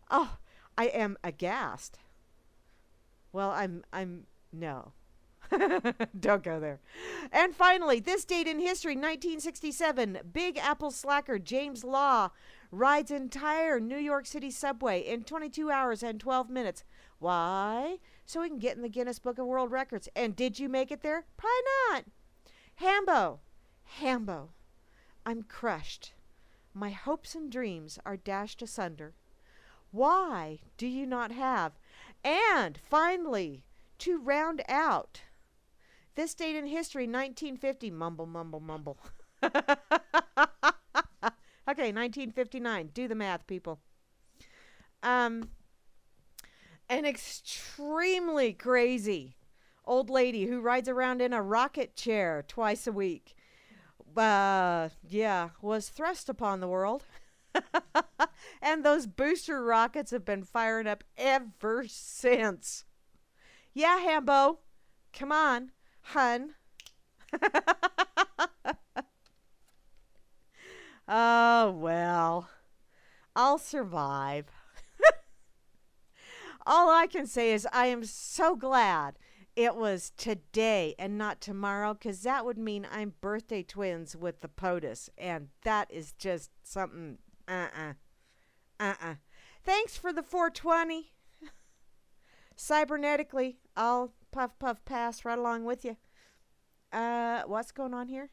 Oh, I am aghast. Well, no. Don't go there. And finally, this date in history, 1967, Big Apple slacker James Law rides entire New York City subway in 22 hours and 12 minutes. Why? So he can get in the Guinness Book of World Records. And did you make it there? Probably not. Hambo, I'm crushed. My hopes and dreams are dashed asunder. Why do you not have? And finally, to round out this date in history, 1950, mumble. Okay, 1959. Do the math, people. An extremely crazy old lady who rides around in a rocket chair twice a week. Was thrust upon the world. And those booster rockets have been firing up ever since. Yeah, Hambo. Come on, hun. Oh, well. I'll survive. All I can say is I am so glad it was today and not tomorrow, because that would mean I'm birthday twins with the POTUS, and that is just something, Thanks for the 420. Cybernetically, I'll puff, pass right along with you. What's going on here?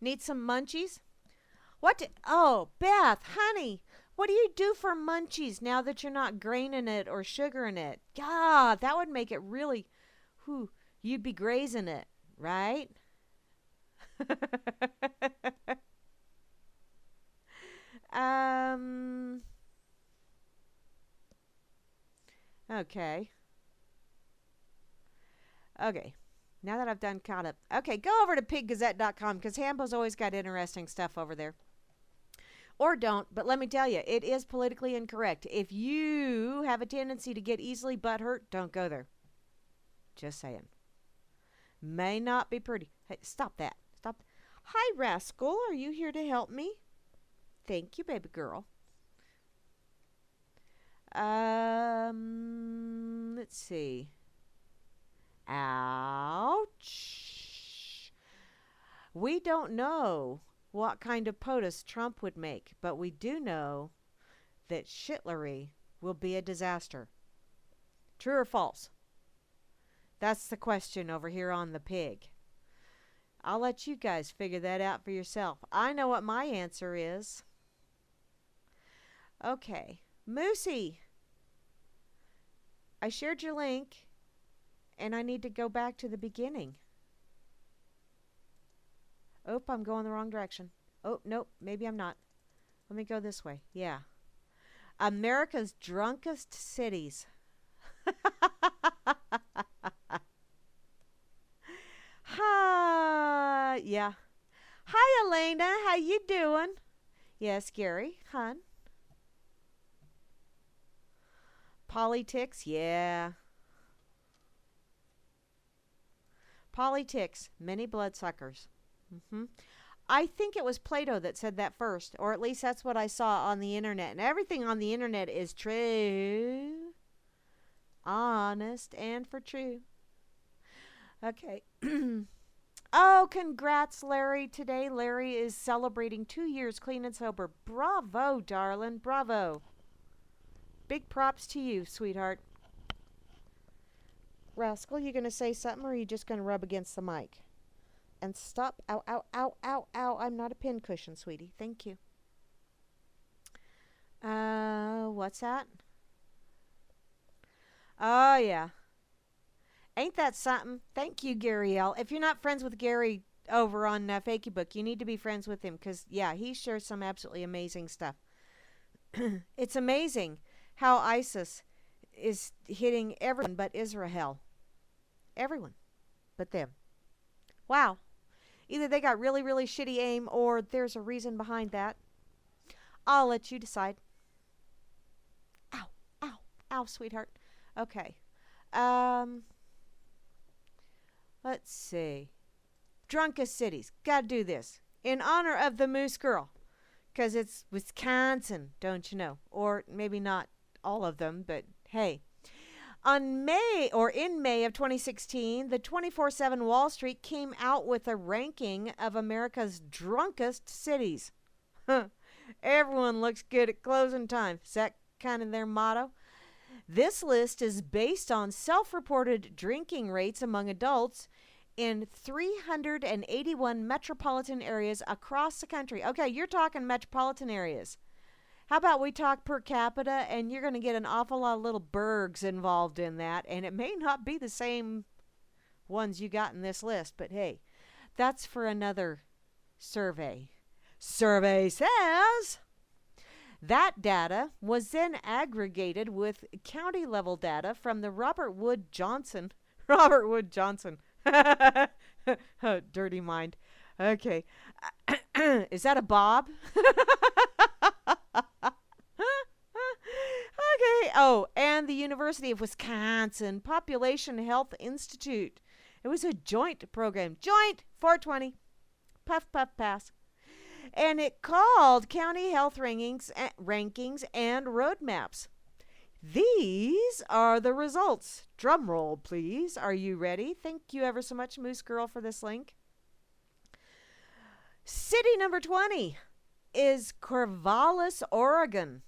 Need some munchies? Beth, honey, what do you do for munchies now that you're not graining it or sugaring it? God, that would make it really, you'd be grazing it, right? Okay. Now that I've done caught up. Okay, go over to piggazette.com because Hambo's always got interesting stuff over there. Or don't, but let me tell you, it is politically incorrect. If you have a tendency to get easily butthurt, don't go there. Just saying. May not be pretty. Hey, stop that. Stop. Hi, Rascal. Are you here to help me? Thank you, baby girl. Let's see. Ouch. We don't know what kind of POTUS Trump would make, but we do know that shitlery will be a disaster. True or false? That's the question over here on the pig. I'll let you guys figure that out for yourself. I know what my answer is. Okay. Moosey, I shared your link, and I need to go back to the beginning. Oh, I'm going the wrong direction. Oh, nope, maybe I'm not. Let me go this way. Yeah. America's drunkest cities. Yeah. Hi, Elena. How you doing? Yes, Gary. Hun. Politics. Yeah. Politics. Many bloodsuckers. I think it was Plato that said that first, or at least that's what I saw on the internet. And everything on the internet is true, honest, and for true. Okay. Oh, congrats, Larry. Today, Larry is celebrating 2 years clean and sober. Bravo, darling. Bravo. Big props to you, sweetheart. Rascal, you going to say something, or are you just going to rub against the mic? And stop. Ow, ow, ow, ow, ow. I'm not a pincushion, sweetie. Thank you. What's that? Oh, yeah. Ain't that something? Thank you, Gary L. If you're not friends with Gary over on Fakey Book, you need to be friends with him because, yeah, he shares some absolutely amazing stuff. It's amazing how ISIS is hitting everyone but Israel. Everyone but them. Wow. Either they got really, really shitty aim or there's a reason behind that. I'll let you decide. Ow, ow, ow, sweetheart. Okay. Let's see. Drunkest cities. Gotta do this. In honor of the Moose Girl. Because it's Wisconsin, don't you know? Or maybe not all of them, but hey. In May of 2016, the 24/7 Wall Street came out with a ranking of America's drunkest cities. Everyone looks good at closing time. Is that kind of their motto? This list is based on self-reported drinking rates among adults in 381 metropolitan areas across the country. Okay, you're talking metropolitan areas. How about we talk per capita, and you're going to get an awful lot of little burgs involved in that, and it may not be the same ones you got in this list, but hey, that's for another survey. Survey says that data was then aggregated with county-level data from the Robert Wood Johnson. Oh, dirty mind. Okay. Is that a Bob? Okay. Oh, and the University of Wisconsin Population Health Institute. It was a joint program. Joint 420. Puff, puff, pass. And it called County Health Rankings and Roadmaps. These are the results. Drum roll, please. Are you ready? Thank you ever so much, Moose Girl, for this link. City number 20 is Corvallis, Oregon.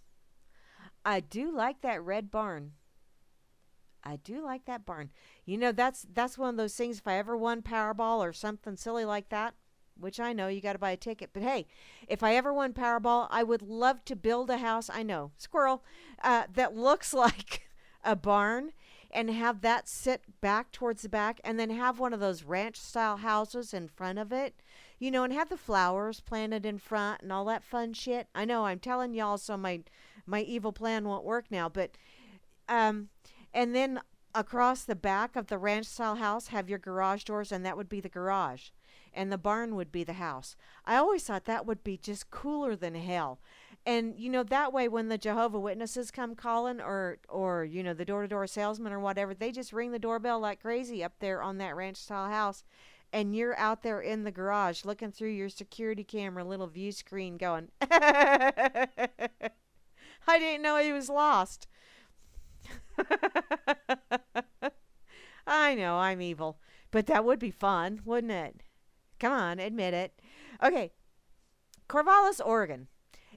I do like that red barn. I do like that barn. You know, that's one of those things, if I ever won Powerball or something silly like that, which I know you got to buy a ticket. But hey, if I ever won Powerball, I would love to build a house. I know, squirrel, that looks like a barn and have that sit back towards the back and then have one of those ranch style houses in front of it, you know, and have the flowers planted in front and all that fun shit. I know I'm telling y'all, so my evil plan won't work now, but, and then across the back of the ranch style house, have your garage doors, and that would be the garage. And the barn would be the house. I always thought that would be just cooler than hell. And, you know, that way when the Jehovah Witnesses come calling or you know, the door-to-door salesman or whatever, they just ring the doorbell like crazy up there on that ranch-style house. And you're out there in the garage looking through your security camera little view screen going, I didn't know he was lost. I know, I'm evil. But that would be fun, wouldn't it? Come on, admit it. Okay, Corvallis, Oregon.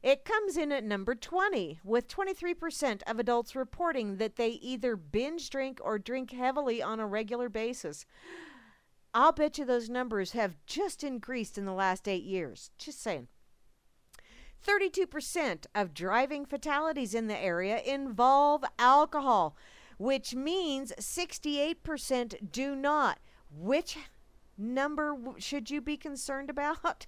It comes in at number 20, with 23% of adults reporting that they either binge drink or drink heavily on a regular basis. I'll bet you those numbers have just increased in the last 8 years. Just saying. 32% of driving fatalities in the area involve alcohol, which means 68% do not. Which number should you be concerned about?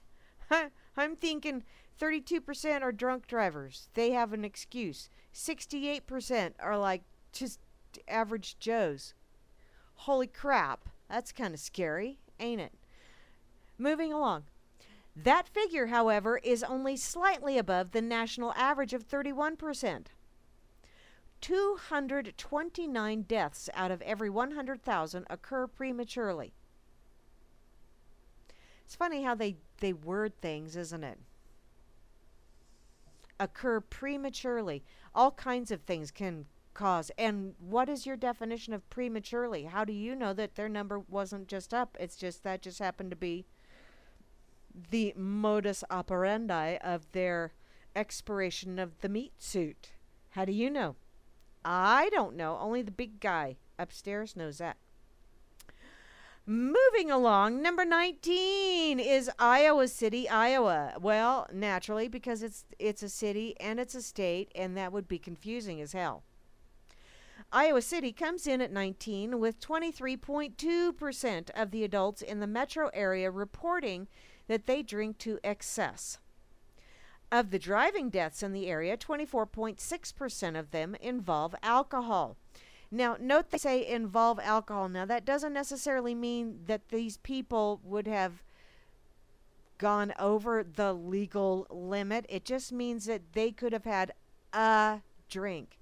I'm thinking 32% are drunk drivers. They have an excuse. 68% are like just average Joes. Holy crap. That's kind of scary, ain't it? Moving along. That figure, however, is only slightly above the national average of 31%. 229 deaths out of every 100,000 occur prematurely. It's funny how they word things, isn't it? Occur prematurely. All kinds of things can cause. And what is your definition of prematurely? How do you know that their number wasn't just up? It's just that just happened to be the modus operandi of their expiration of the meat suit. How do you know? I don't know. Only the big guy upstairs knows that. Moving along, number 19 is Iowa City, Iowa. Well, naturally, because it's a city and it's a state, and that would be confusing as hell. Iowa City comes in at 19 with 23.2% of the adults in the metro area reporting that they drink to excess. Of the driving deaths in the area, 24.6% of them involve alcohol. Now, note they say involve alcohol. Now, that doesn't necessarily mean that these people would have gone over the legal limit. It just means that they could have had a drink.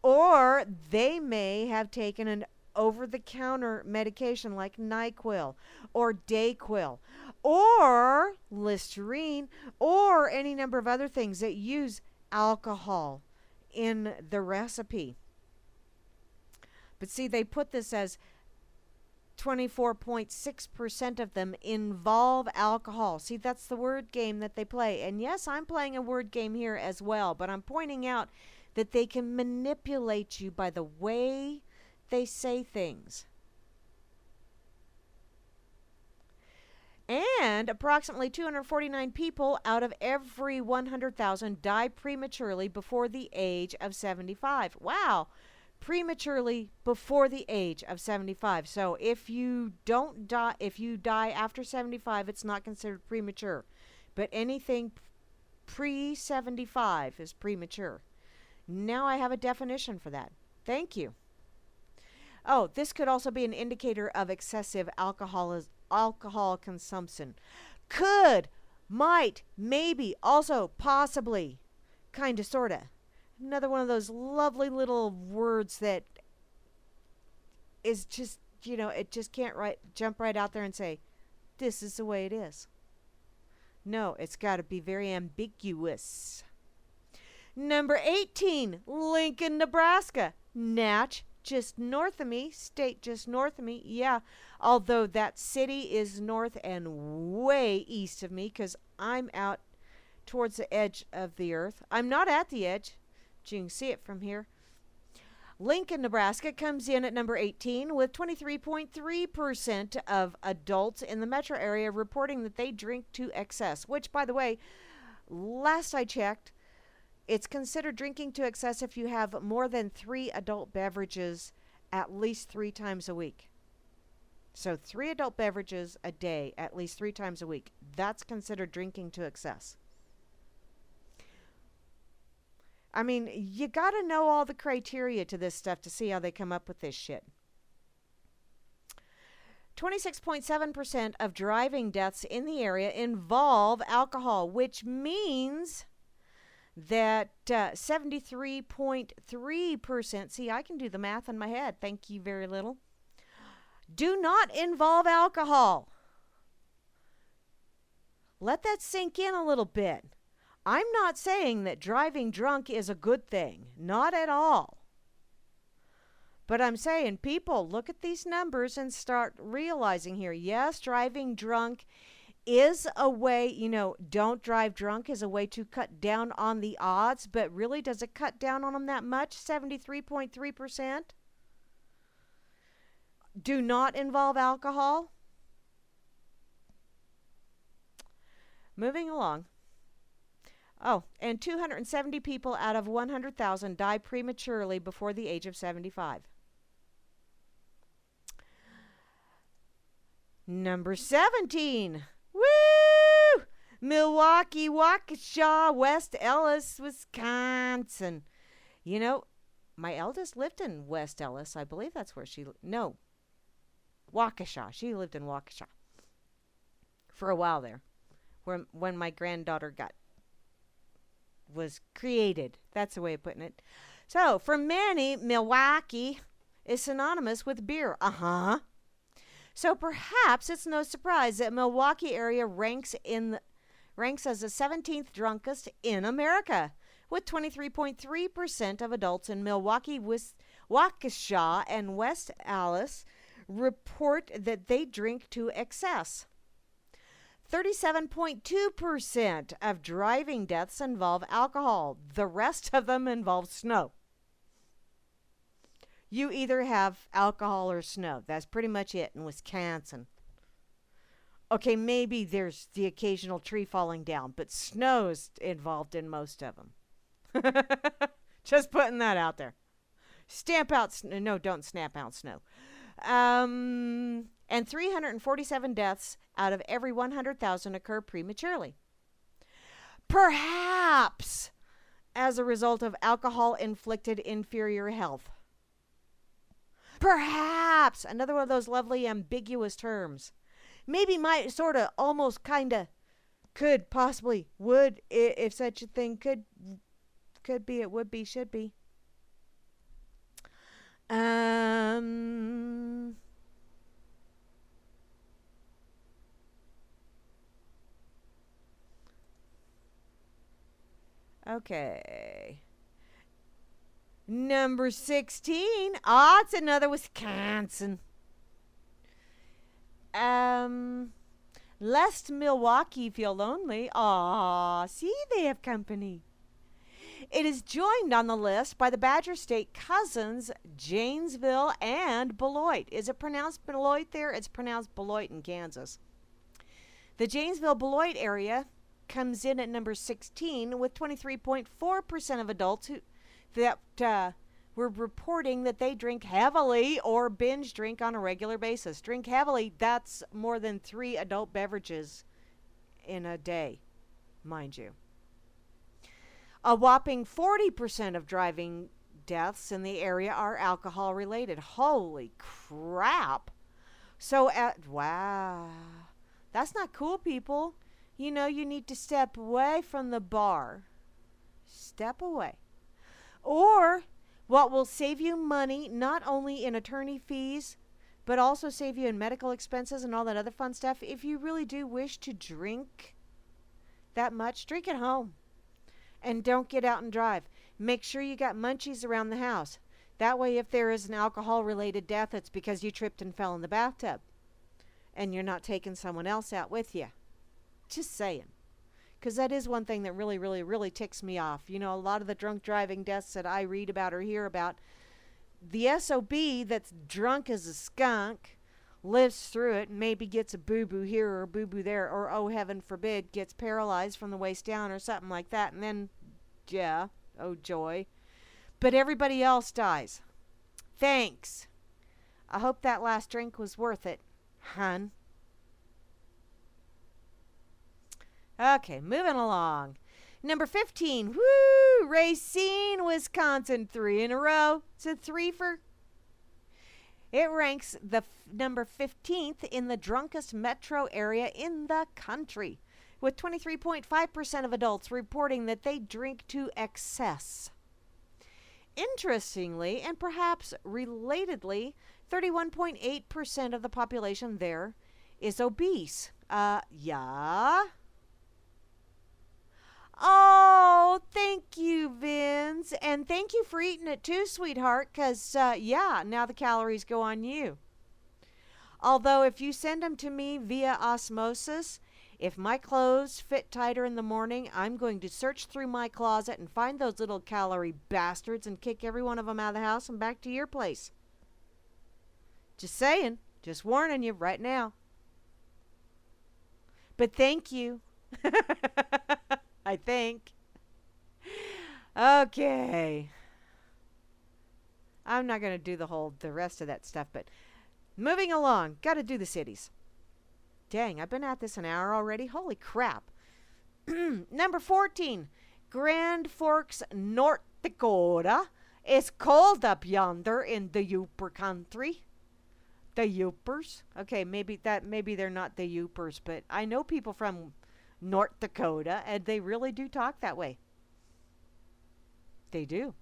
Or they may have taken an over-the-counter medication like NyQuil or Dayquil or Listerine or any number of other things that use alcohol in the recipe. But see, they put this as 24.6% of them involve alcohol. See, that's the word game that they play. And yes, I'm playing a word game here as well, but I'm pointing out that they can manipulate you by the way they say things. And approximately 249 people out of every 100,000 die prematurely before the age of 75. Wow. Prematurely before the age of 75. So if you die after 75, it's not considered premature. But anything pre-75 is premature. Now I have a definition for that. Thank you. Oh, this could also be an indicator of excessive alcohol consumption. Could, might, maybe, also, possibly, kinda, sorta. Another one of those lovely little words that is just, it just can't jump right out there and say, this is the way it is. No, it's got to be very ambiguous. Number 18, Lincoln, Nebraska. Natch, just north of me. State, just north of me. Yeah, although that city is north and way east of me because I'm out towards the edge of the earth. I'm not at the edge. You can see it from here. Lincoln, Nebraska comes in at number 18 with 23.3% of adults in the metro area reporting that they drink to excess, which, by the way, last I checked, it's considered drinking to excess if you have more than 3 adult beverages at least 3 times a week. So 3 adult beverages a day at least 3 times a week. That's considered drinking to excess. I mean, you got to know all the criteria to this stuff to see how they come up with this shit. 26.7% of driving deaths in the area involve alcohol, which means that 73.3%, see, I can do the math in my head, thank you very little, do not involve alcohol. Let that sink in a little bit. I'm not saying that driving drunk is a good thing. Not at all. But I'm saying, people, look at these numbers and start realizing here. Yes, driving drunk is a way, don't drive drunk is a way to cut down on the odds. But really, does it cut down on them that much? 73.3%? Do not involve alcohol? Moving along. Oh, and 270 people out of 100,000 die prematurely before the age of 75. Number 17. Woo! Milwaukee, Waukesha, West Ellis, Wisconsin. My eldest lived in West Ellis. I believe that's where she... No. Waukesha. She lived in Waukesha for a while there. When my granddaughter was created. That's the way of putting it. So, for many, Milwaukee is synonymous with beer. So perhaps it's no surprise that Milwaukee area ranks as the 17th drunkest in America, with 23.3% of adults in Milwaukee, Waukesha, and West Allis report that they drink to excess. 37.2% of driving deaths involve alcohol. The rest of them involve snow. You either have alcohol or snow. That's pretty much it in Wisconsin. Okay, maybe there's the occasional tree falling down, but snow's involved in most of them. Just putting that out there. Stamp out snow. No, don't snap out snow. And 347 deaths out of every 100,000 occur prematurely. Perhaps as a result of alcohol-inflicted inferior health. Perhaps, another one of those lovely ambiguous terms. Maybe, might, sort of, almost, kind of, could, possibly, would, if such a thing could be, it would be, should be. Okay. Number 16. It's another Wisconsin. Lest Milwaukee feel lonely. See, they have company. It is joined on the list by the Badger State cousins, Janesville and Beloit. Is it pronounced Beloit there? It's pronounced Beloit in Kansas. The Janesville-Beloit area comes in at number 16 with 23.4% of adults that were reporting that they drink heavily or binge drink on a regular basis. Drink heavily, that's more than 3 adult beverages in a day, mind you. A whopping 40% of driving deaths in the area are alcohol related. Holy crap. So, wow. That's not cool, people. You know, you need to step away from the bar. Step away. Or what will save you money, not only in attorney fees, but also save you in medical expenses and all that other fun stuff. If you really do wish to drink that much, drink at home. And don't get out and drive. Make sure you got munchies around the house. That way, if there is an alcohol-related death, it's because you tripped and fell in the bathtub. And you're not taking someone else out with you. Just saying. Because that is one thing that really, really, really ticks me off. You know, a lot of the drunk driving deaths that I read about or hear about, the SOB that's drunk as a skunk lives through it, maybe gets a boo-boo here or a boo-boo there, or, oh, heaven forbid, gets paralyzed from the waist down or something like that, and then, yeah, oh, joy. But everybody else dies. Thanks. I hope that last drink was worth it, hun. Okay, moving along. Number 15, woo, Racine, Wisconsin, 3 in a row. It's a threefer. It ranks the number 15th in the drunkest metro area in the country, with 23.5% of adults reporting that they drink to excess. Interestingly, and perhaps relatedly, 31.8% of the population there is obese. Yeah. Oh, thank you, Vince. And thank you for eating it too, sweetheart, because, yeah, now the calories go on you. Although if you send them to me via osmosis, if my clothes fit tighter in the morning, I'm going to search through my closet and find those little calorie bastards and kick every one of them out of the house and back to your place. Just saying. Just warning you right now. But thank you. I think. Okay. I'm not going to do the rest of that stuff, but moving along. Got to do the cities. Dang, I've been at this an hour already. Holy crap. Number 14. Grand Forks, North Dakota. It's cold up yonder in the Yooper country. The Yoopers. Okay, maybe they're not the Yoopers, but I know people from North Dakota, and they really do talk that way. They do.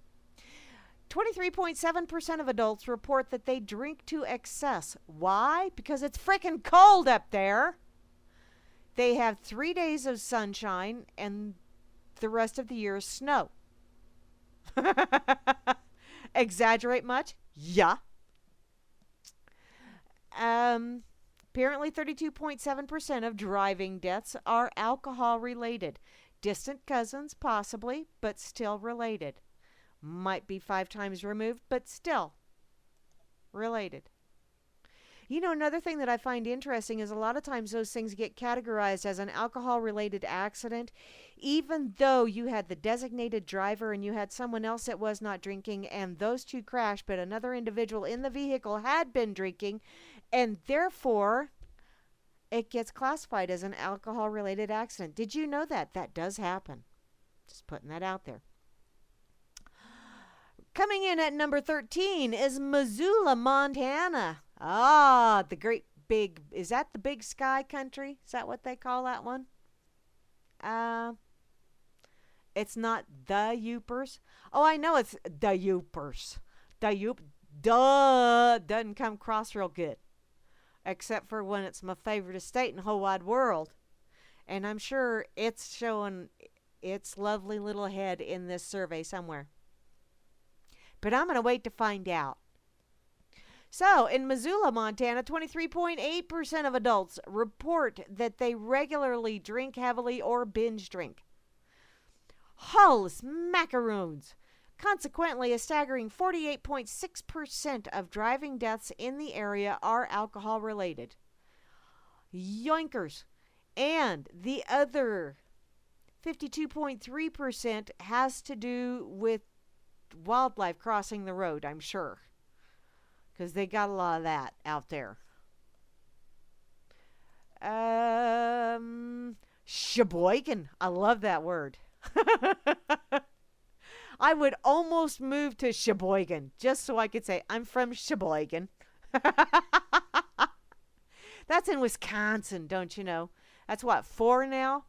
23.7% of adults report that they drink to excess. Why? Because it's frickin' cold up there. They have 3 days of sunshine, and the rest of the year is snow. Exaggerate much? Yeah. Apparently 32.7% of driving deaths are alcohol related. Distant cousins, possibly, but still related. Might be 5 times removed, but still. related. You know, another thing that I find interesting is a lot of times those things get categorized as an alcohol-related accident, even though you had the designated driver and you had someone else that was not drinking, and those two crashed, but another individual in the vehicle had been drinking, and therefore it gets classified as an alcohol-related accident. Did you know that? That does happen. Just putting that out there. Coming in at number 13 is Missoula, Montana. Ah, the great big, is that the big sky country? Is that what they call that one? It's not the Yoopers. Oh, I know it's the Yoopers. Doesn't come across real good. Except for when it's my favorite state in the whole wide world. And I'm sure it's showing its lovely little head in this survey somewhere. But I'm going to wait to find out. So, in Missoula, Montana, 23.8% of adults report that they regularly drink heavily or binge drink. Holy macaroons! Consequently, a staggering 48.6% of driving deaths in the area are alcohol-related. Yoinkers! And the other 52.3% has to do with wildlife crossing the road, I'm sure. Because they got a lot of that out there. Sheboygan. I love that word. I would almost move to Sheboygan just so I could say, I'm from Sheboygan. That's in Wisconsin, don't you know? That's what, 4 now?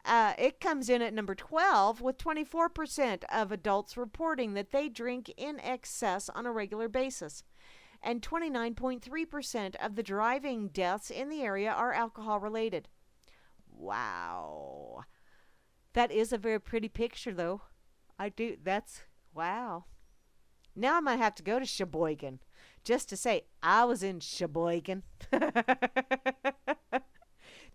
It comes in at number 12 with 24% of adults reporting that they drink in excess on a regular basis. And 29.3% of the driving deaths in the area are alcohol related. Wow. That is a very pretty picture, though. Wow. Now I'm going to have to go to Sheboygan just to say, I was in Sheboygan.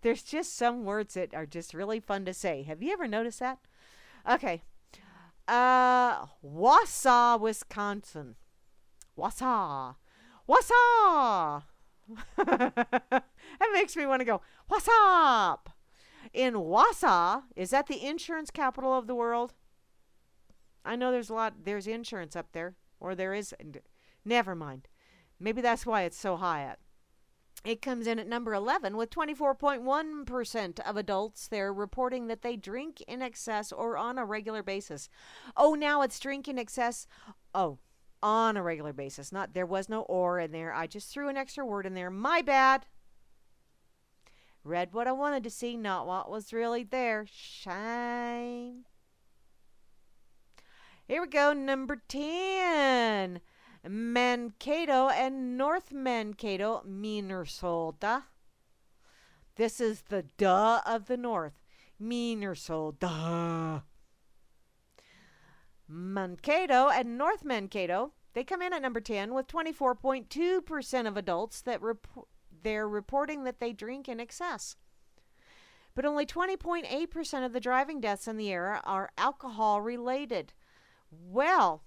There's just some words that are just really fun to say. Have you ever noticed that? Okay. Wausau, Wisconsin. Wausau. Wausau! That makes me want to go, what's up? In Wausau, is that the insurance capital of the world? I know there's insurance up there. Or there is, never mind. Maybe that's why it's so high at. It comes in at number 11 with 24.1% of adults there reporting that they drink in excess or on a regular basis. Oh, now it's drink in excess. Oh, on a regular basis. Not there was no or in there. I just threw an extra word in there. My bad. Read what I wanted to see, not what was really there. Shame. Here we go. Number 10. Mankato and North Mankato, Minnesota. This is the duh of the North. Minnesota. Mankato and North Mankato, they come in at number 10 with 24.2% of adults that they're reporting that they drink in excess. But only 20.8% of the driving deaths in the area are alcohol related. Well,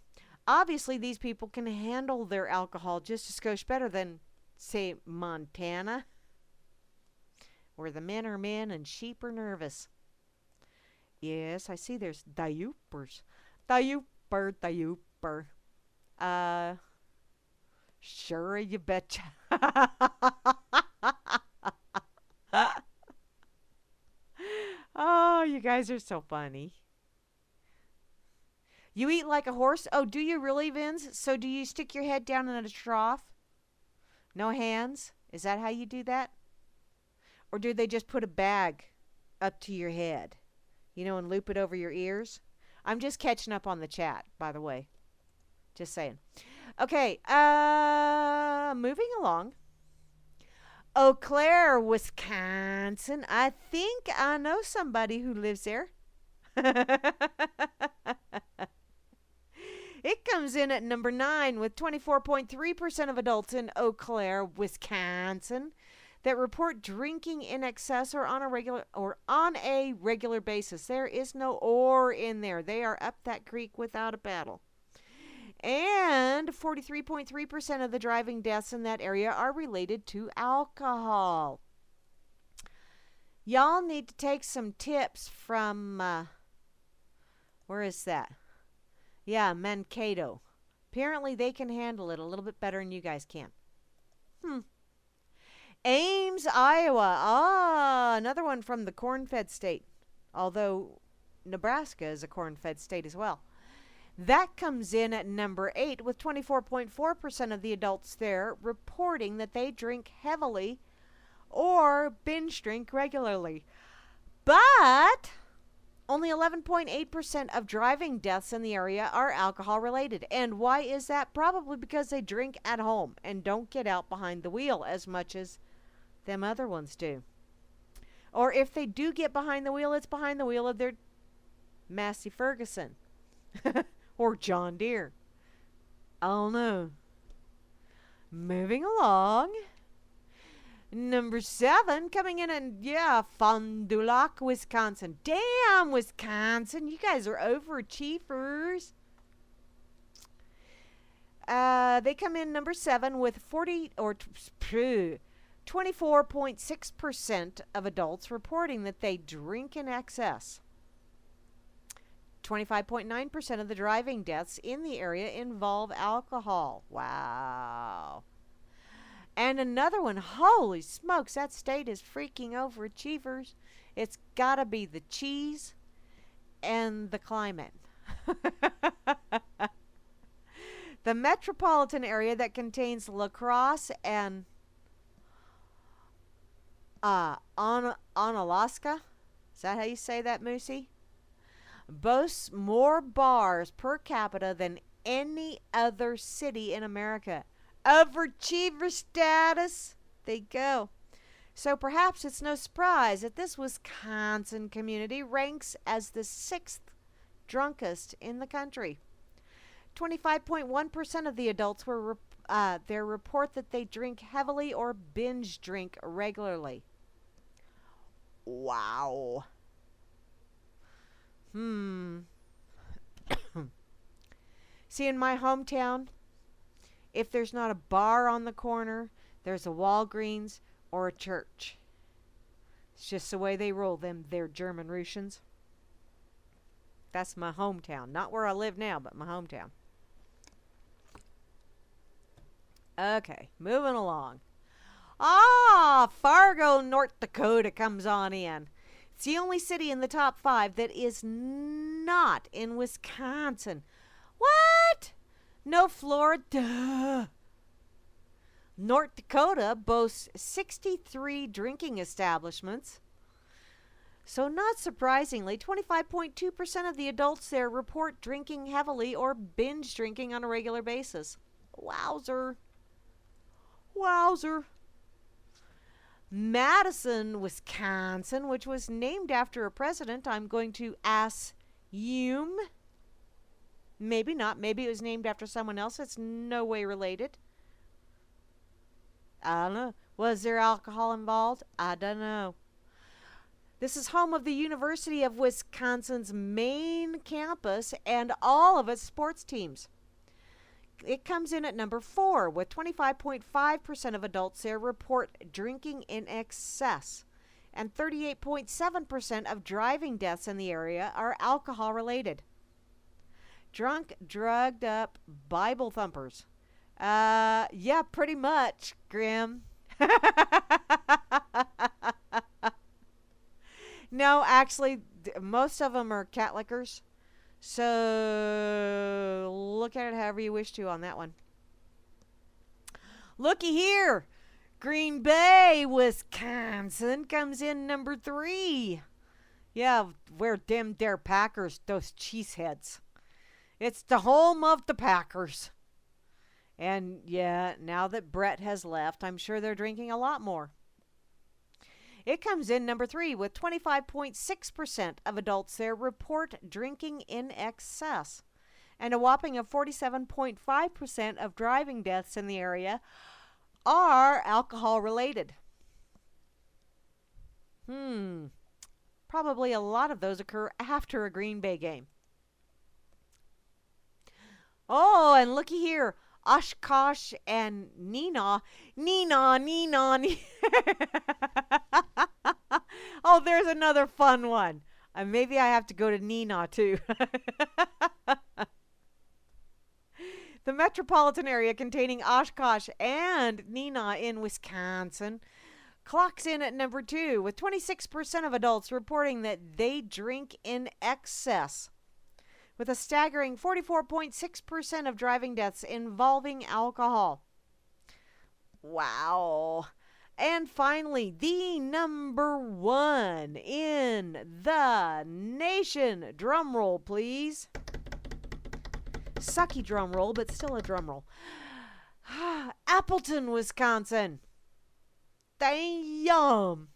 obviously these people can handle their alcohol just a skosh better than, say, Montana, where the men are men and sheep are nervous. Yes, I see there's Dayupers. Dayuper. Sure, you betcha. Oh, you guys are so funny. You eat like a horse? Oh, do you really, Vince? So do you stick your head down in a trough? No hands? Is that how you do that? Or do they just put a bag up to your head, and loop it over your ears? I'm just catching up on the chat, by the way. Just saying. Okay, moving along. Eau Claire, Wisconsin. I think I know somebody who lives there. It comes in at number 9 with 24.3% of adults in Eau Claire, Wisconsin that report drinking in excess or on a regular basis. There is no or in there. They are up that creek without a paddle. And 43.3% of the driving deaths in that area are related to alcohol. Y'all need to take some tips from, where is that? Yeah, Mankato. Apparently they can handle it a little bit better than you guys can. Ames, Iowa. Ah, another one from the corn-fed state. Although Nebraska is a corn-fed state as well. That comes in at number 8 with 24.4% of the adults there reporting that they drink heavily or binge drink regularly. But only 11.8% of driving deaths in the area are alcohol related. And why is that? Probably because they drink at home and don't get out behind the wheel as much as them other ones do. Or if they do get behind the wheel, it's behind the wheel of their Massey Ferguson or John Deere. I don't know. Moving along. Number 7 coming in and Fond du Lac, Wisconsin. Damn, Wisconsin, you guys are overachievers. They come in number 7 with 24.6% of adults reporting that they drink in excess. 25.9% of the driving deaths in the area involve alcohol. Wow. And another one, holy smokes, that state is freaking overachievers. It's got to be the cheese and the climate. The metropolitan area that contains La Crosse and Onalaska, is that how you say that, Moosey? Boasts more bars per capita than any other city in America. Overachiever status. There you go. So perhaps it's no surprise that this Wisconsin community ranks as the 6th drunkest in the country. 25.1% of the adults were there report that they drink heavily or binge drink regularly. Wow. See, in my hometown, if there's not a bar on the corner, there's a Walgreens or a church. It's just the way they roll them, they're German Russians. That's my hometown. Not where I live now, but my hometown. Okay, moving along. Fargo, North Dakota comes on in. It's the only city in the top 5 that is not in Wisconsin. What? No Florida. North Dakota boasts 63 drinking establishments. So not surprisingly, 25.2% of the adults there report drinking heavily or binge drinking on a regular basis. Wowzer. Wowzer. Madison, Wisconsin, which was named after a president, I'm going to assume. Maybe not. Maybe it was named after someone else that's no way related. I don't know. Was there alcohol involved? I don't know. This is home of the University of Wisconsin's main campus and all of its sports teams. It comes in at number 4 with 25.5% of adults there report drinking in excess. And 38.7% of driving deaths in the area are alcohol related. Drunk, drugged up Bible thumpers. Yeah, pretty much, Grim. No, actually, most of them are cat lickers. So, look at it however you wish to on that one. Looky here. Green Bay, Wisconsin comes in number 3. Yeah, where them there Packers, those cheeseheads. It's the home of the Packers. And yeah, now that Brett has left, I'm sure they're drinking a lot more. It comes in number 3 with 25.6% of adults there report drinking in excess. And a whopping of 47.5% of driving deaths in the area are alcohol related. Probably a lot of those occur after a Green Bay game. Oh, and looky here. Oshkosh and Neenah. Neenah, Neenah, Oh, there's another fun one. Maybe I have to go to Neenah too. The metropolitan area containing Oshkosh and Neenah in Wisconsin clocks in at number 2, with 26% of adults reporting that they drink in excess, with a staggering 44.6% of driving deaths involving alcohol. Wow. And finally, the number 1 in the nation. Drum roll, please. Sucky drum roll, but still a drum roll. Appleton, Wisconsin. Damn.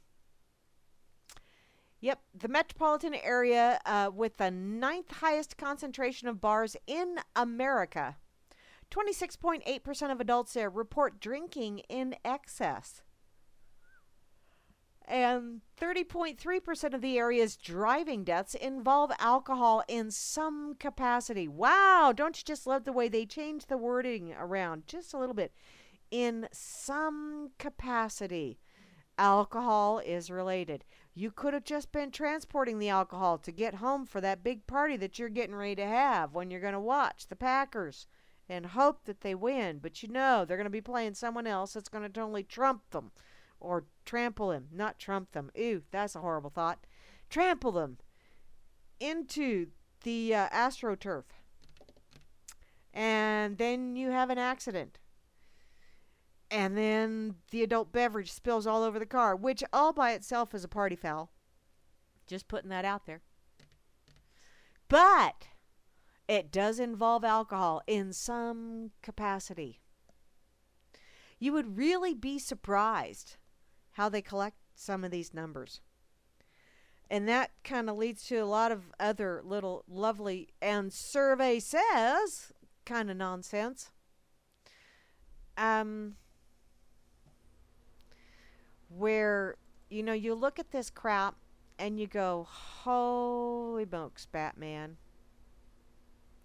Yep, the metropolitan area with the 9th highest concentration of bars in America. 26.8% of adults there report drinking in excess. And 30.3% of the area's driving deaths involve alcohol in some capacity. Wow, don't you just love the way they change the wording around just a little bit? In some capacity, alcohol is related. You could have just been transporting the alcohol to get home for that big party that you're getting ready to have when you're going to watch the Packers and hope that they win. But you know they're going to be playing someone else that's going to totally trump them. Or trample them, not trump them. Ew, that's a horrible thought. Trample them into the AstroTurf. And then you have an accident. And then the adult beverage spills all over the car, which all by itself is a party foul. Just putting that out there. But it does involve alcohol in some capacity. You would really be surprised how they collect some of these numbers. And that kind of leads to a lot of other little lovely and survey says kind of nonsense. Where, you know, you look at this crap and you go, holy smokes, Batman.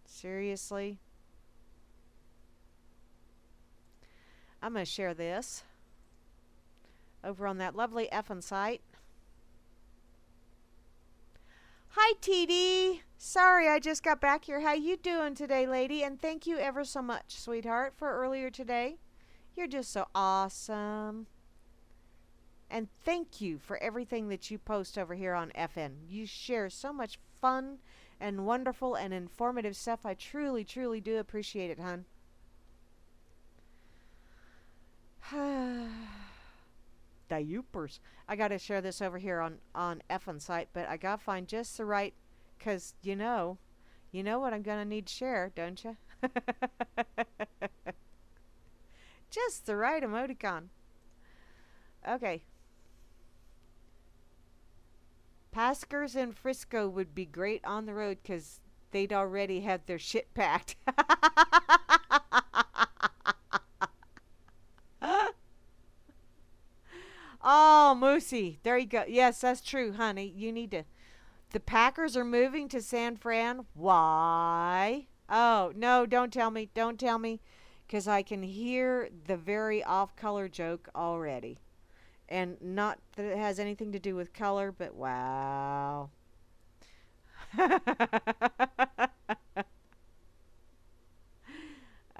Seriously? I'm going to share this over on that lovely effing site. Hi, TD. Sorry, I just got back here. How you doing today, lady? And thank you ever so much, sweetheart, for earlier today. You're just so awesome. And thank you for everything that you post over here on FN. You share so much fun and wonderful and informative stuff. I truly, truly do appreciate it, hon. Diapers. I got to share this over here on effing site, but I got to find just the right, because you know what I'm going to need to share, don't you? Just the right emoticon. Okay. Paskers in Frisco would be great on the road because they'd already have their shit packed. Oh, Moosey. There you go. Yes, that's true, honey. You need to. The Packers are moving to San Fran. Why? Oh, no, don't tell me. Don't tell me. Because I can hear the very off-color joke already. And not that it has anything to do with color, but wow.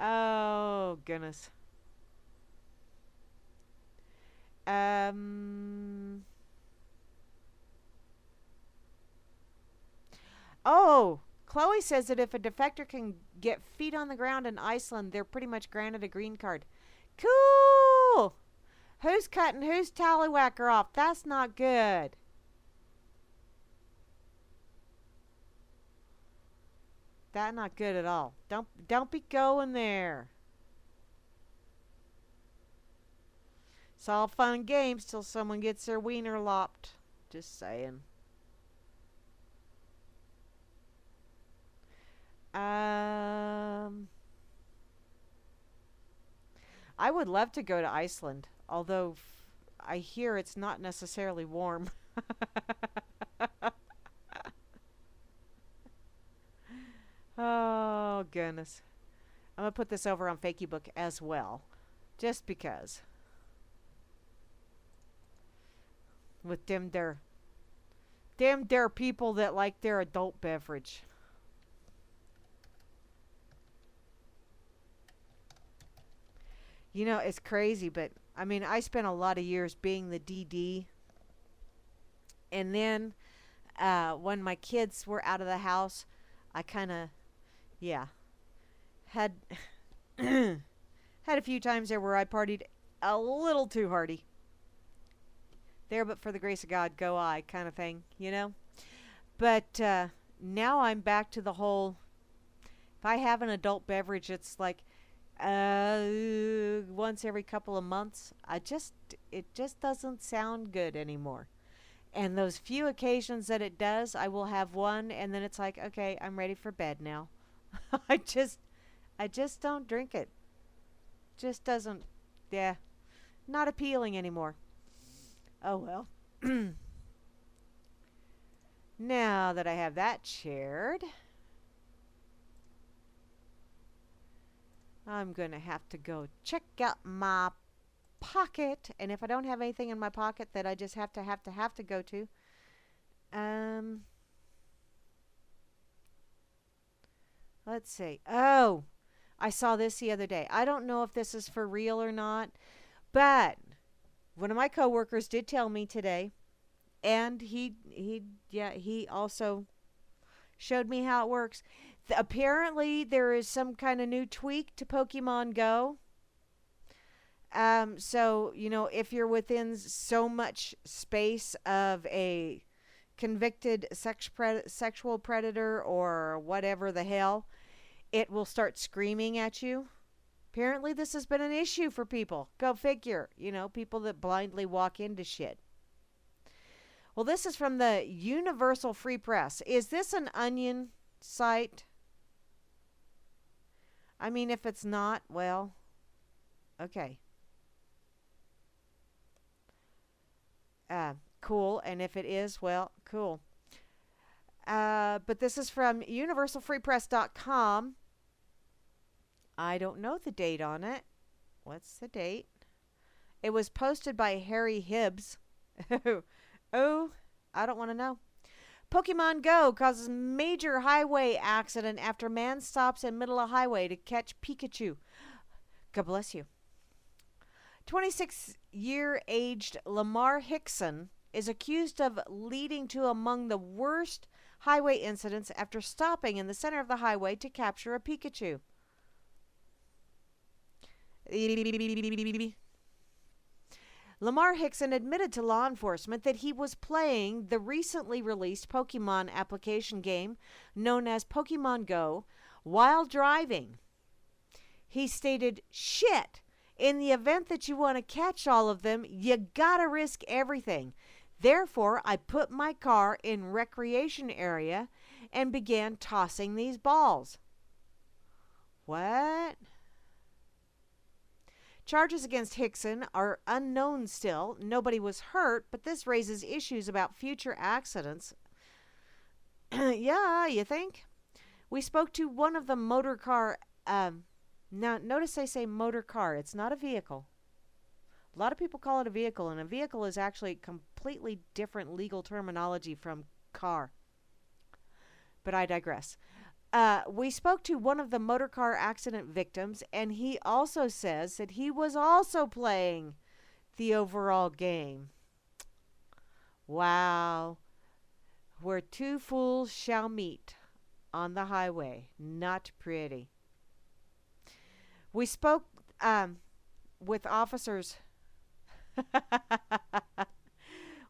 Oh, goodness. Oh, Chloe says that if a defector can get feet on the ground in Iceland, they're pretty much granted a green card. Cool! Who's cutting whose tallywhacker off? That's not good. That's not good at all. Don't be going there. It's all fun and games till someone gets their wiener lopped. Just saying. I would love to go to Iceland, although I hear it's not necessarily warm. Oh, goodness. I'm going to put this over on Fakeybook as well. Just because. With them there people that like their adult beverage. You know, it's crazy, but I mean, I spent a lot of years being the DD. And then when my kids were out of the house, I kind of, yeah, had had a few times there where I partied a little too hardy. There, but for the grace of God, go I kind of thing, you know? But now I'm back to the whole, if I have an adult beverage, it's like once every couple of months. It just doesn't sound good anymore. And those few occasions that it does, I will have one, and then it's like, okay, I'm ready for bed now. I just, I just don't drink it. Just doesn't, yeah, not appealing anymore. Oh well. Now that I have that shared, I'm going to have to go check out my pocket. And if I don't have anything in my pocket that I just have to go to, let's see. Oh, I saw this the other day. I don't know if this is for real or not, but one of my coworkers did tell me today, and he also showed me how it works. Apparently, there is some kind of new tweak to Pokemon Go. So, you know, if you're within so much space of a convicted sexual predator or whatever the hell, it will start screaming at you. Apparently, this has been an issue for people. Go figure. You know, people that blindly walk into shit. Well, this is from the Universal Free Press. Is this an Onion site? I mean, if it's not, well, okay. Cool. And if it is, well, cool. But this is from universalfreepress.com. I don't know the date on it. What's the date? It was posted by Harry Hibbs. Oh, I don't want to know. Pokemon Go causes major highway accident after man stops in middle of highway to catch Pikachu. God bless you. 26-year-aged Lamar Hickson is accused of leading to among the worst highway incidents after stopping in the center of the highway to capture a Pikachu. Lamar Hickson admitted to law enforcement that he was playing the recently released Pokemon application game known as Pokemon Go while driving. He stated, "Shit, in the event that you want to catch all of them, you gotta risk everything. Therefore, I put my car in recreation area and began tossing these balls." What? Charges against Hickson are unknown still. Nobody was hurt, but this raises issues about future accidents. Yeah, you think? We spoke to one of the motor car. Now, notice they say motor car. It's not a vehicle. A lot of people call it a vehicle, and a vehicle is actually completely different legal terminology from car. But I digress. We spoke to one of the motor car accident victims, and he also says that he was also playing the overall game. Wow. Where two fools shall meet on the highway. Not pretty. We spoke with officers.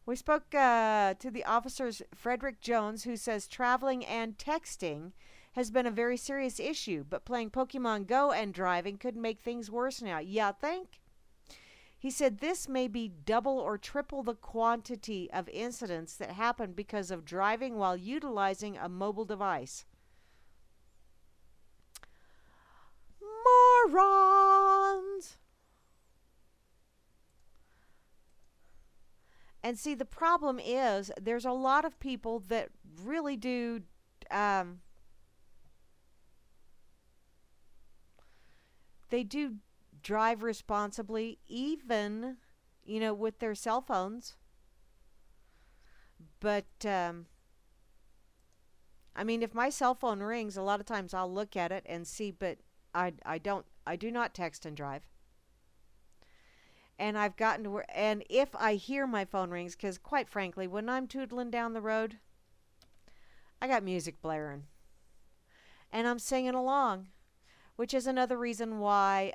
We spoke to the officers, Frederick Jones, who says traveling and texting has been a very serious issue, but playing Pokemon Go and driving could make things worse now. Yeah, think? He said this may be double or triple the quantity of incidents that happen because of driving while utilizing a mobile device. Morons! And see, the problem is there's a lot of people that really do they do drive responsibly, even, with their cell phones. But, I mean, if my cell phone rings, a lot of times I'll look at it and see, but I do not text and drive. And I've gotten to where, and if I hear my phone rings, because quite frankly, when I'm tootling down the road, I got music blaring. And I'm singing along, which is another reason why,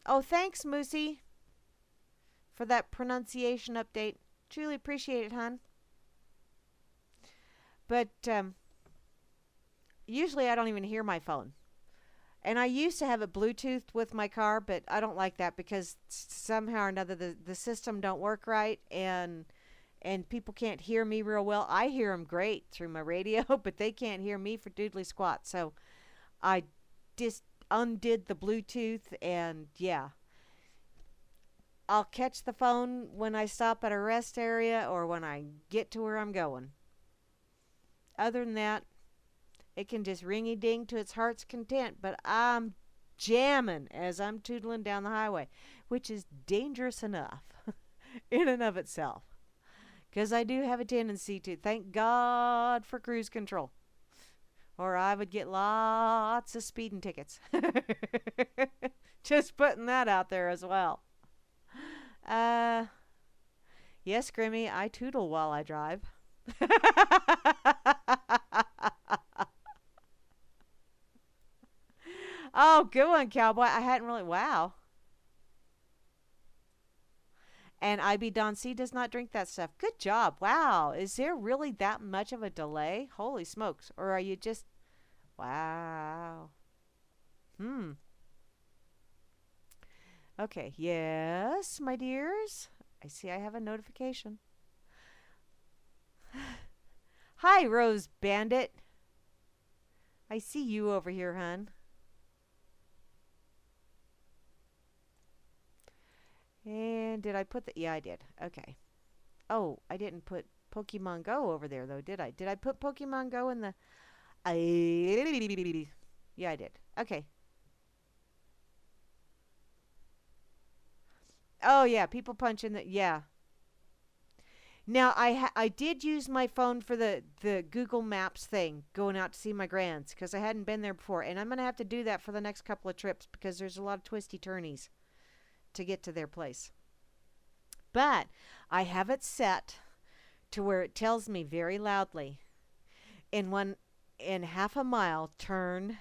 oh, thanks, Moosey, for that pronunciation update. Truly appreciate it, hon. But usually I don't even hear my phone. And I used to have it Bluetoothed with my car, but I don't like that because somehow or another the system don't work right, and people can't hear me real well. I hear them great through my radio, but they can't hear me for doodly squat. So I just undid the Bluetooth, and yeah. I'll catch the phone when I stop at a rest area or when I get to where I'm going. Other than that, it can just ringy-ding to its heart's content, but I'm jamming as I'm tootling down the highway, which is dangerous enough in and of itself. Because I do have a tendency to, thank God for cruise control, or I would get lots of speeding tickets. Just putting that out there as well. Yes, Grammy, I tootle while I drive. Oh, good one, Cowboy. I hadn't really. Wow. And IB Don C does not drink that stuff. Good job. Wow. Is there really that much of a delay? Holy smokes. Or are you just. Wow. Okay. Yes, my dears. I see I have a notification. Hi, Rose Bandit. I see you over here, hun. And did I put the... Yeah, I did. Okay. Oh, I didn't put Pokemon Go over there, though, did I? Did I put Pokemon Go in the... Yeah, I did. Okay. Oh, yeah, people punch in the... Yeah. Now, I did use my phone for the Google Maps thing, going out to see my grands, because I hadn't been there before. And I'm going to have to do that for the next couple of trips, because there's a lot of twisty-turnies to get to their place. But I have it set to where it tells me very loudly, in half a mile, turn.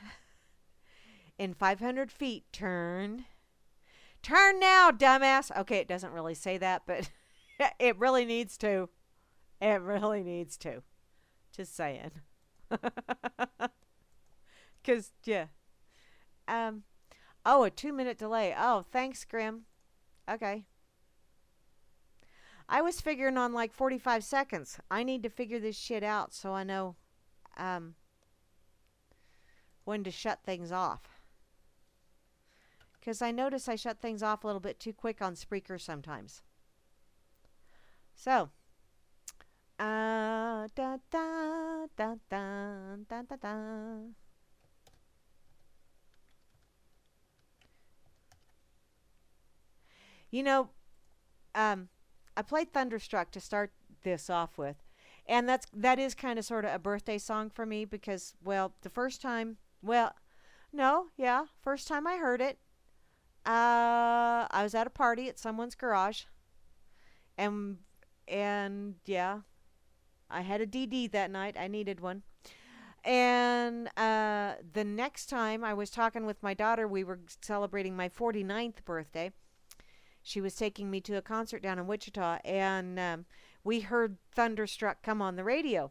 In 500 feet, turn. Turn now, dumbass. Okay, it doesn't really say that, but it really needs to. It really needs to. Just saying. Because, yeah. Oh, a 2-minute delay. Oh, thanks, Grim. Okay. I was figuring on like 45 seconds. I need to figure this shit out so I know when to shut things off. Because I notice I shut things off a little bit too quick on Spreaker sometimes. So. Da, da, da, da, da, da, da. You know, I played Thunderstruck to start this off with. And that is kind of sort of a birthday song for me because, well, the first time, first time I heard it, I was at a party at someone's garage. And yeah, I had a DD that night. I needed one. And the next time I was talking with my daughter, we were celebrating my 49th birthday. She was taking me to a concert down in Wichita, and we heard Thunderstruck come on the radio.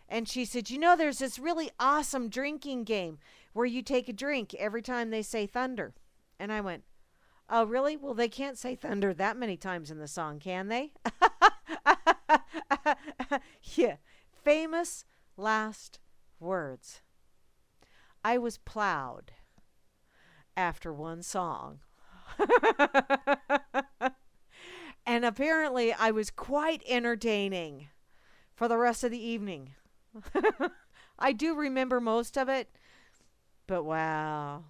And she said, you know, there's this really awesome drinking game where you take a drink every time they say thunder. And I went, oh, really? Well, they can't say thunder that many times in the song, can they? Yeah. Famous last words. I was plowed after one song. And apparently I was quite entertaining for the rest of the evening. I do remember most of it, but wow.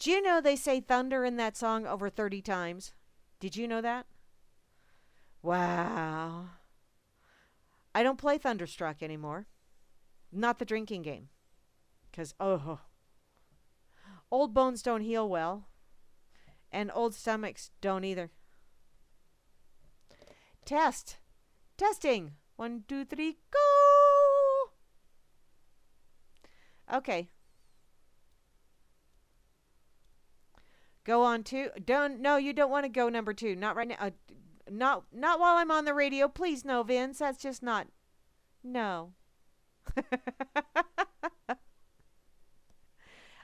Do you know they say thunder in that song over 30 times? Did you know that? Wow. I don't play Thunderstruck anymore. Not the drinking game. Because, oh, old bones don't heal well. And old stomachs don't either. Test. Testing. 1, 2, 3, go! Okay. Go on to. Don't. No, you don't want to go number 2. Not right now. Not while I'm on the radio. Please, no, Vince. That's just not. No.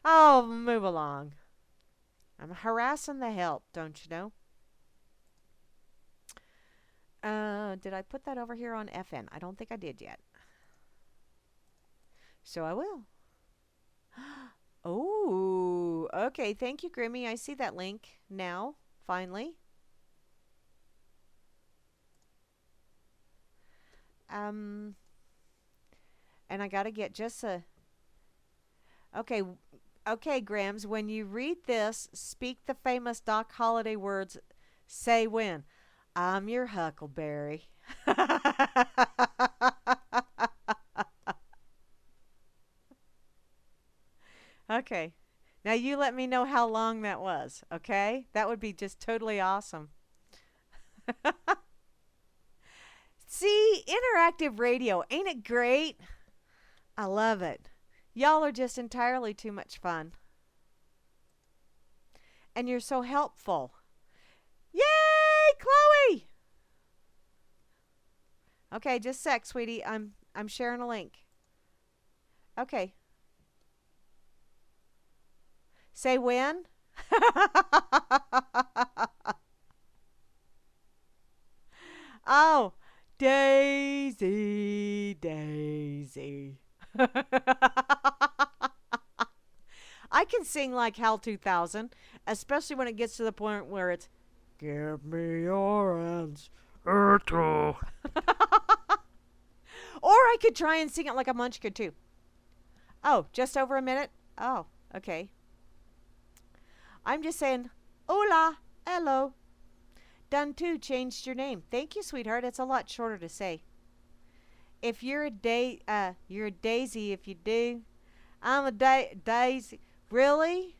Oh, move along. I'm harassing the help, don't you know? Did I put that over here on FN? I don't think I did yet. So I will. Oh, okay. Thank you, Grammy. I see that link now, finally. And I got to get just a... Okay, okay, Grams, when you read this, speak the famous Doc Holliday words, say when. I'm your Huckleberry. Okay. Now you let me know how long that was, okay? That would be just totally awesome. See, interactive radio, ain't it great? I love it. Y'all are just entirely too much fun. And you're so helpful. Yay, Chloe! Okay, just a sec, sweetie. I'm sharing a link. Okay. Say when? Oh, Daisy, Daisy. I can sing like Hal 2000, especially when it gets to the point where it's give me your answer to. Or I could try and sing it like a munchkin too. Oh, just over a minute? Oh, okay. I'm just saying, hola, hello. Done too, changed your name. Thank you, sweetheart. It's a lot shorter to say. If you're you're a daisy if you do. I'm a daisy. Really?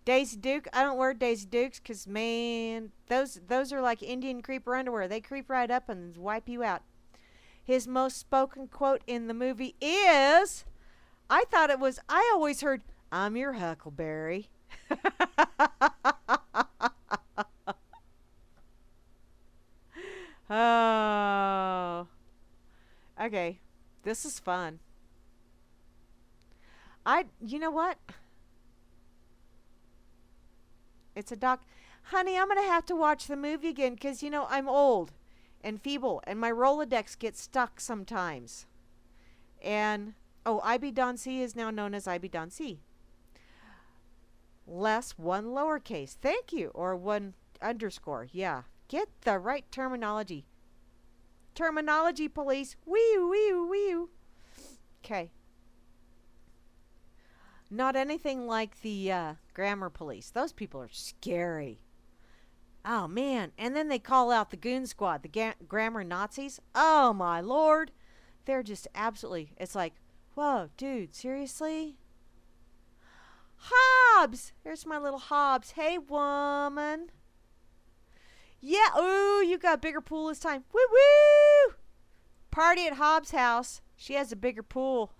Daisy Duke? I don't wear Daisy Dukes because, man, those are like Indian creeper underwear. They creep right up and wipe you out. His most spoken quote in the movie is, I always heard, I'm your Huckleberry. Oh. Okay. This is fun. You know what? It's a doc. Honey, I'm going to have to watch the movie again because, I'm old and feeble and my Rolodex gets stuck sometimes. And, IB Don C is now known as IB Don C. Less one lowercase. Thank you. Or one underscore. Yeah. Get the right terminology. Terminology police. Wee-oo, wee-oo, wee-oo. Okay. Not anything like the grammar police. Those people are scary. Oh, man. And then they call out the goon squad, the grammar Nazis. Oh, my Lord. They're just absolutely, it's like, whoa, dude, seriously? Hobbs! Here's my little Hobbs. Hey, woman. Yeah, ooh, you got a bigger pool this time. Woo-woo! Party at Hobbs' house. She has a bigger pool.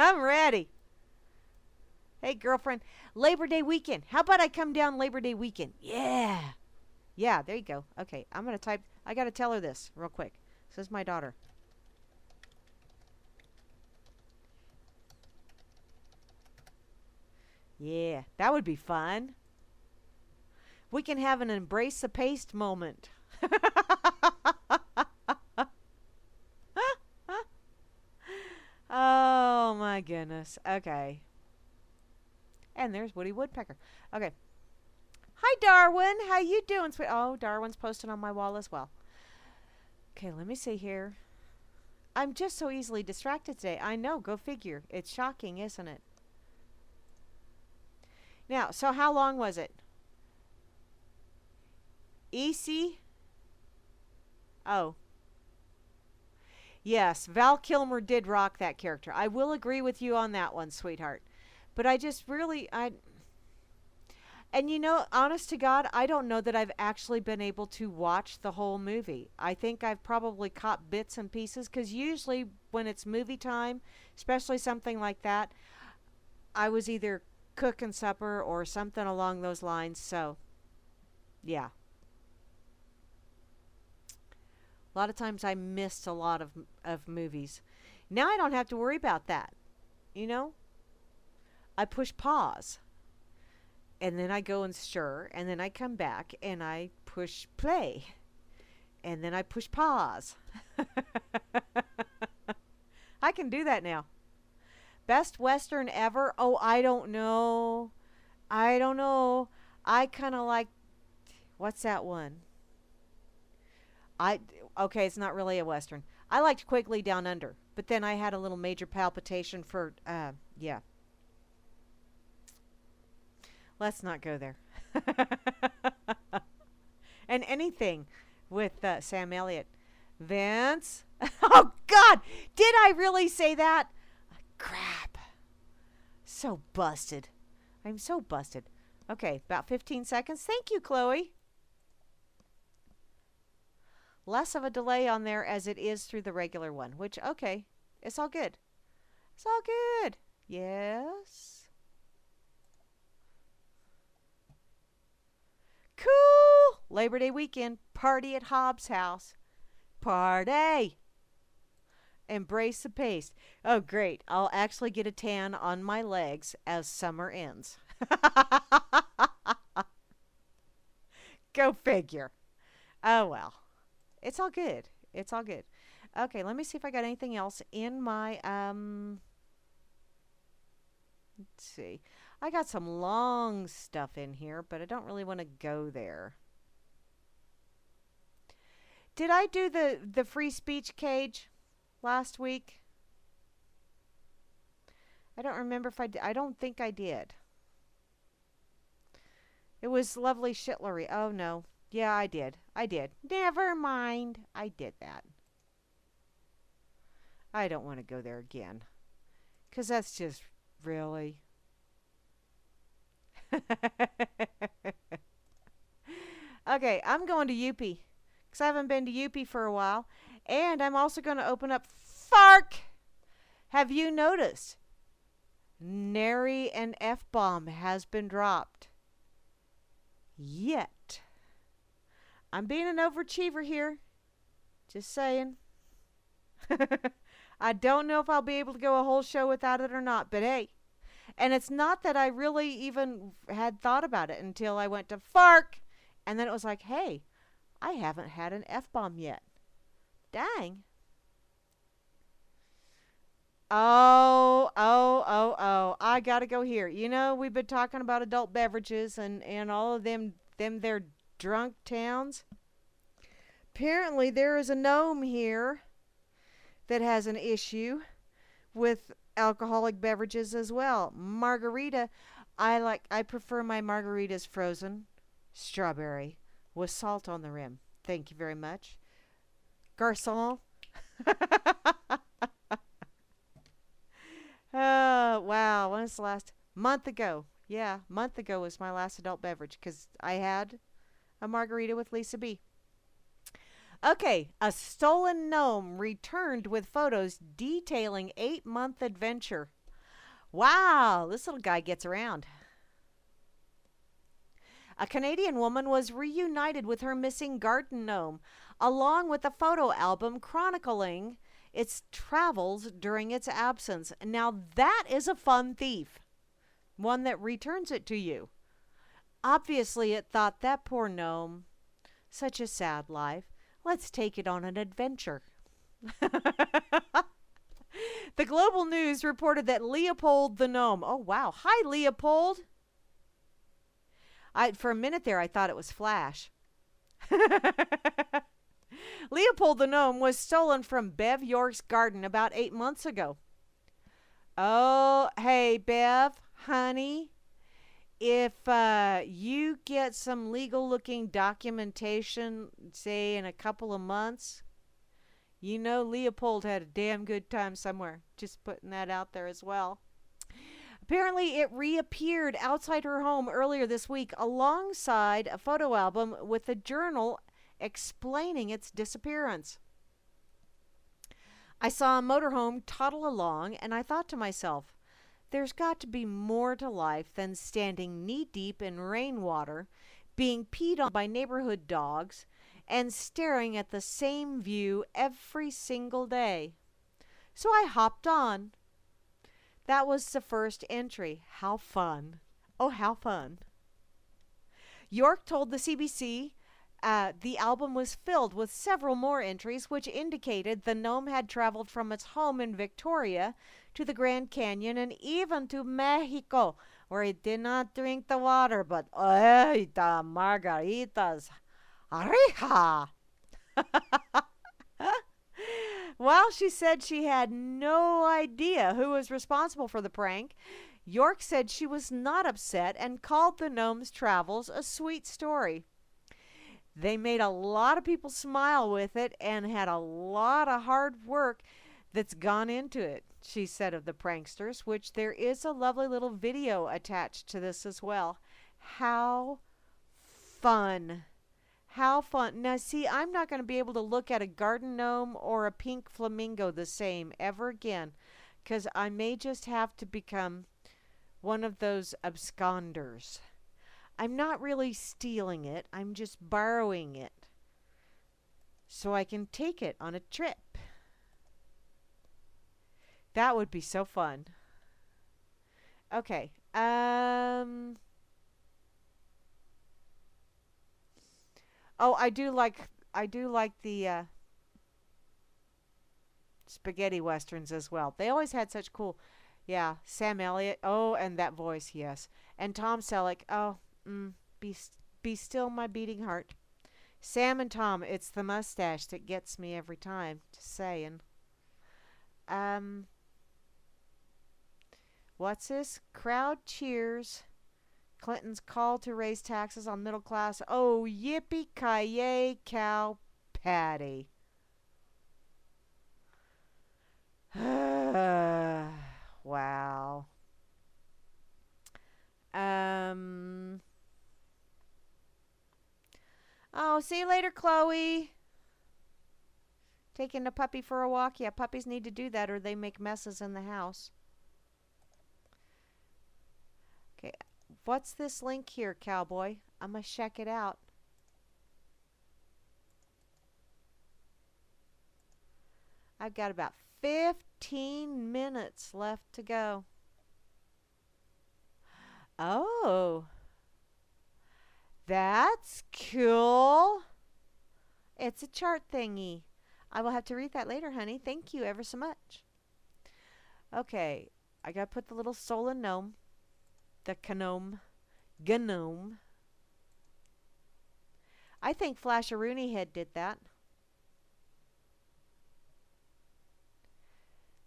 I'm ready. Hey, girlfriend. Labor Day weekend. How about I come down Labor Day weekend? Yeah. Yeah, there you go. Okay, I'm going to type. I got to tell her this real quick. This is my daughter. Yeah, that would be fun. We can have an embrace the paste moment. Oh my goodness. Okay. And there's Woody Woodpecker. Okay. Hi, Darwin. How you doing, sweet? Oh, Darwin's posted on my wall as well. Okay, let me see here. I'm just so easily distracted today. I know. Go figure. It's shocking, isn't it? Now, so how long was it? EC? Oh. Yes, Val Kilmer did rock that character. I will agree with you on that one, sweetheart. But I just really, and honest to God, I don't know that I've actually been able to watch the whole movie. I think I've probably caught bits and pieces because usually when it's movie time, especially something like that, I was either cooking supper or something along those lines. So, yeah. A lot of times I missed a lot of movies. Now I don't have to worry about that. You know? I push pause. And then I go and stir. And then I come back and I push play. And then I push pause. I can do that now. Best Western ever? Oh, I don't know. I don't know. I kind of like, what's that one? Okay, it's not really a Western. I liked Quigley Down Under, but then I had a little major palpitation for, yeah. Let's not go there. And anything with Sam Elliott. Vince? Oh, God! Did I really say that? Crap. So busted. I'm so busted. Okay, about 15 seconds. Thank you, Chloe. Less of a delay on there as it is through the regular one, which, okay, it's all good. It's all good. Yes. Cool. Labor Day weekend. Party at Hobbs' house. Party. Embrace the pace. Oh, great. I'll actually get a tan on my legs as summer ends. Go figure. Oh, well. It's all good. It's all good. Okay, let me see if I got anything else in my, let's see. I got some long stuff in here, but I don't really want to go there. Did I do the free speech cage last week? I don't remember if I did. I don't think I did. It was lovely shitlery. Oh, no. Yeah, I did. I did. Never mind. I did that. I don't want to go there again. Because that's just really... Okay, I'm going to UP. Because I haven't been to UP for a while. And I'm also going to open up FARC. Have you noticed? Nary an F-bomb has been dropped. Yet. I'm being an overachiever here. Just saying. I don't know if I'll be able to go a whole show without it or not, but hey. And it's not that I really even had thought about it until I went to FARC. And then it was like, hey, I haven't had an F-bomb yet. Dang. Oh. I got to go here. You know, we've been talking about adult beverages and all of them they're drunk towns. Apparently there is a gnome here that has an issue with alcoholic beverages as well. Margarita, I prefer my margaritas frozen, strawberry with salt on the rim. Thank you very much. Garçon. Oh, wow. When was the last? Month ago. Yeah, month ago was my last adult beverage because I had a margarita with Lisa B. Okay, a stolen gnome returned with photos detailing 8-month adventure. Wow, this little guy gets around. A Canadian woman was reunited with her missing garden gnome, along with a photo album chronicling its travels during its absence. Now that is a fun thief. One that returns it to you. Obviously it thought, that poor gnome, such a sad life. Let's take it on an adventure. The Global News reported that Leopold the gnome. Oh, wow. Hi, Leopold. For a minute there, I thought it was Flash. Leopold the gnome was stolen from Bev York's garden about 8 months ago. Oh, hey, Bev, honey. If you get some legal looking documentation, say in a couple of months, you know Leopold had a damn good time somewhere. Just putting that out there as well. Apparently, it reappeared outside her home earlier this week alongside a photo album with a journal explaining its disappearance. I saw a motorhome toddle along, and I thought to myself, there's got to be more to life than standing knee deep in rainwater, being peed on by neighborhood dogs, and staring at the same view every single day. So I hopped on. That was the first entry. How fun. Oh, how fun. York told the CBC the album was filled with several more entries, which indicated the gnome had traveled from its home in Victoria to the Grand Canyon and even to Mexico, where it did not drink the water, but ate the margaritas. Arija! While she said she had no idea who was responsible for the prank, York said she was not upset and called the gnome's travels a sweet story. They made a lot of people smile with it and had a lot of hard work that's gone into it, she said of the pranksters, which there is a lovely little video attached to this as well. How fun. How fun. Now, see, I'm not going to be able to look at a garden gnome or a pink flamingo the same ever again, because I may just have to become one of those absconders. I'm not really stealing it, I'm just borrowing it so I can take it on a trip. That would be so fun. Okay. Oh, I do like the spaghetti westerns as well. They always had such cool, yeah, Sam Elliott. Oh, and that voice, yes. And Tom Selleck. Oh, be still my beating heart. Sam and Tom, it's the mustache that gets me every time. Just saying. What's this? Crowd cheers Clinton's call to raise taxes on middle class. Oh, yippee-ki-yay, cow patty. Wow. Oh, see you later, Chloe. Taking the puppy for a walk. Yeah, puppies need to do that or they make messes in the house. Okay, what's this link here, cowboy? I'm going to check it out. I've got about 15 minutes left to go. Oh, that's cool. It's a chart thingy. I will have to read that later, honey. Thank you ever so much. Okay, I got to put the little stolen gnome, the gnome. I think Flash-a-Rooney Head did that.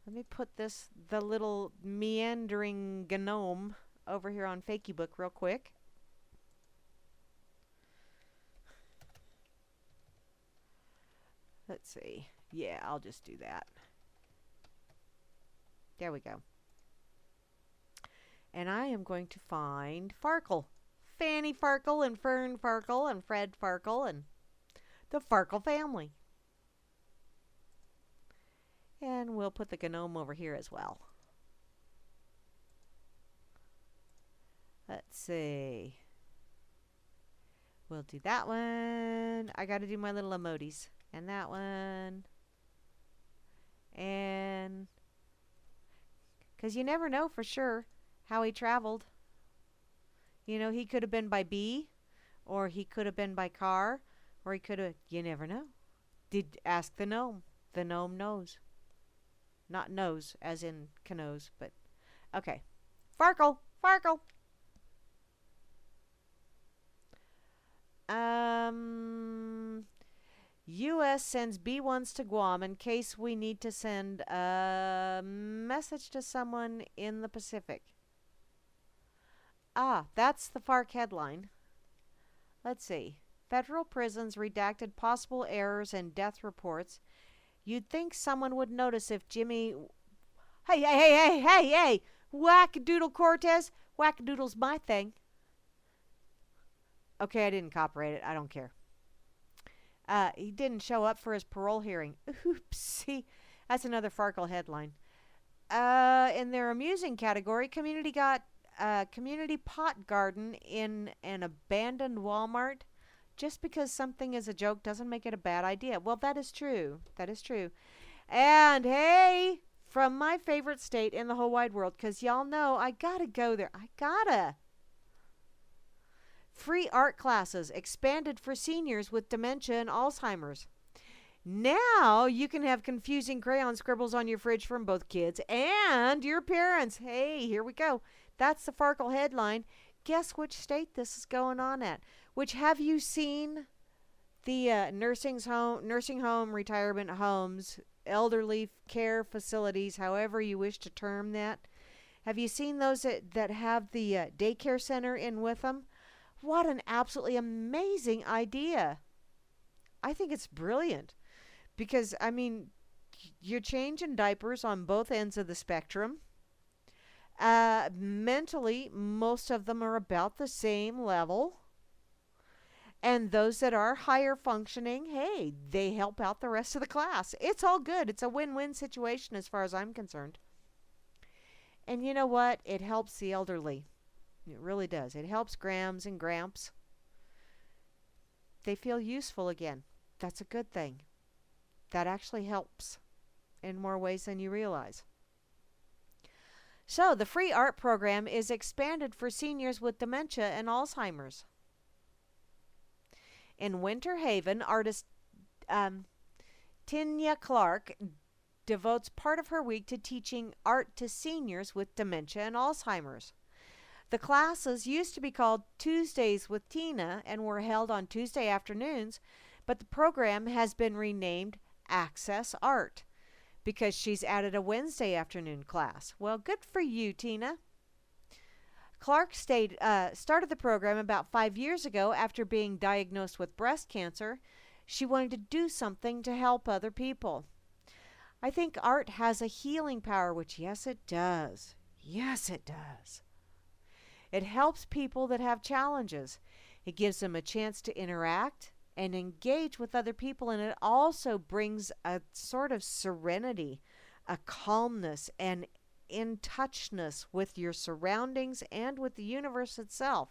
Let me put the little meandering gnome over here on Fakeybook real quick. Let's see. Yeah, I'll just do that. There we go. And I am going to find Farkle. Fanny Farkle and Fern Farkle and Fred Farkle and the Farkle family. And we'll put the gnome over here as well. Let's see. We'll do that one. I got to do my little emojis. And that one. And because you never know for sure how he traveled. You know, he could have been by bee, or he could have been by car, or he could have, you never know. Did ask the gnome. The gnome knows. Not knows as in canoes, but okay. Farkle, Farkle. U.S. sends B-1s to Guam in case we need to send a message to someone in the Pacific. That's the FARC headline. Let's see. Federal prisons redacted possible errors in death reports. You'd think someone would notice if Jimmy. Hey! Wackadoodle Cortez. Wackadoodle's my thing. Okay, I didn't copyright it. I don't care. He didn't show up for his parole hearing. Oopsie. That's another Farkle headline. In their amusing category, community got community pot garden in an abandoned Walmart. Just because something is a joke doesn't make it a bad idea. Well, that is true. That is true. And hey, from my favorite state in the whole wide world, because y'all know I gotta go there. I gotta. Free art classes expanded for seniors with dementia and Alzheimer's. Now you can have confusing crayon scribbles on your fridge from both kids and your parents. Hey, here we go. That's the Farkle headline. Guess which state this is going on at? Which, have you seen the nursing home, retirement homes, elderly care facilities, however you wish to term that? Have you seen those that have the daycare center in with them? What an absolutely amazing idea. I think it's brilliant because, I mean, you're changing diapers on both ends of the spectrum. Mentally, most of them are about the same level. And those that are higher functioning, hey, they help out the rest of the class. It's all good. It's a win-win situation as far as I'm concerned. And you know what? It helps the elderly. It really does. It helps Grams and Gramps. They feel useful again. That's a good thing. That actually helps in more ways than you realize. So, the free art program is expanded for seniors with dementia and Alzheimer's. In Winter Haven, artist Tinya Clark devotes part of her week to teaching art to seniors with dementia and Alzheimer's. The classes used to be called Tuesdays with Tina and were held on Tuesday afternoons, but the program has been renamed Access Art because she's added a Wednesday afternoon class. Well, good for you, Tina. Clark started the program about 5 years ago after being diagnosed with breast cancer. She wanted to do something to help other people. I think art has a healing power, which, yes, it does. Yes, it does. It helps people that have challenges. It gives them a chance to interact and engage with other people, and it also brings a sort of serenity, a calmness, and in touchness with your surroundings and with the universe itself.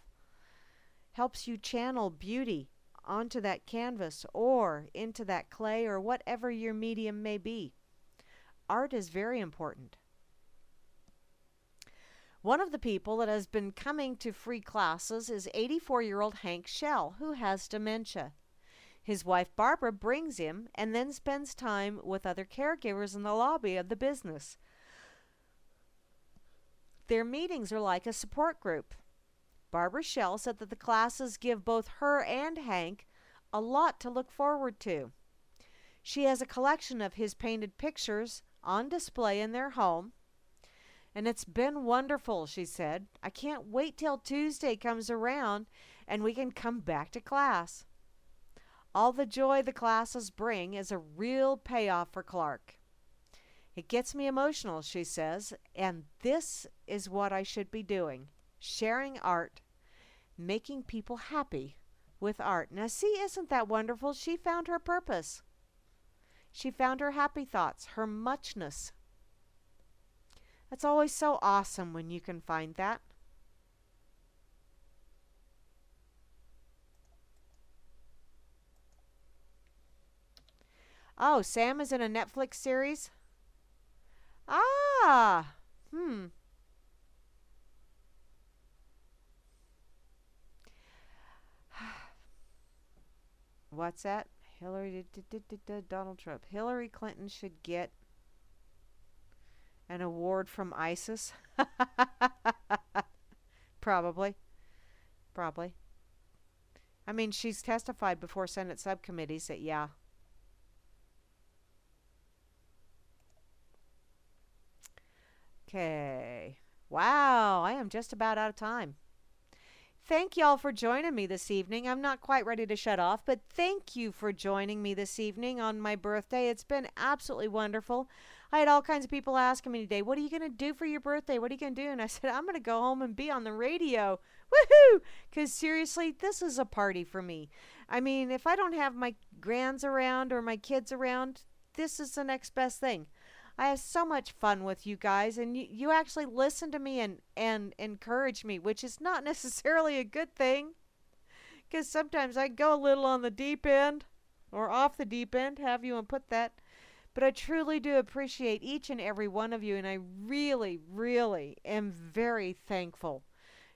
Helps you channel beauty onto that canvas or into that clay or whatever your medium may be. Art is very important. One of the people that has been coming to free classes is 84-year-old Hank Shell, who has dementia. His wife Barbara brings him and then spends time with other caregivers in the lobby of the business. Their meetings are like a support group. Barbara Shell said that the classes give both her and Hank a lot to look forward to. She has a collection of his painted pictures on display in their home, and it's been wonderful, she said. I can't wait till Tuesday comes around and we can come back to class. All the joy the classes bring is a real payoff for Clark. It gets me emotional, she says, and this is what I should be doing, sharing art, making people happy with art. Now see, isn't that wonderful? She found her purpose. She found her happy thoughts, her muchness. That's always so awesome when you can find that. Oh, Sam is in a Netflix series? Ah, What's that? Donald Trump. Hillary Clinton should get an award from ISIS. Probably. Probably. I mean, she's testified before Senate subcommittees that, yeah. Okay. Wow, I am just about out of time. Thank y'all for joining me this evening. I'm not quite ready to shut off, but thank you for joining me this evening on my birthday. It's been absolutely wonderful. I had all kinds of people asking me today, what are you going to do for your birthday? What are you going to do? And I said, I'm going to go home and be on the radio. Woohoo! Because seriously, this is a party for me. I mean, if I don't have my grands around or my kids around, this is the next best thing. I have so much fun with you guys, and you actually listen to me and encourage me, which is not necessarily a good thing, because sometimes I go a little on the deep end or off the deep end, have you and put that. But I truly do appreciate each and every one of you, and I really, really am very thankful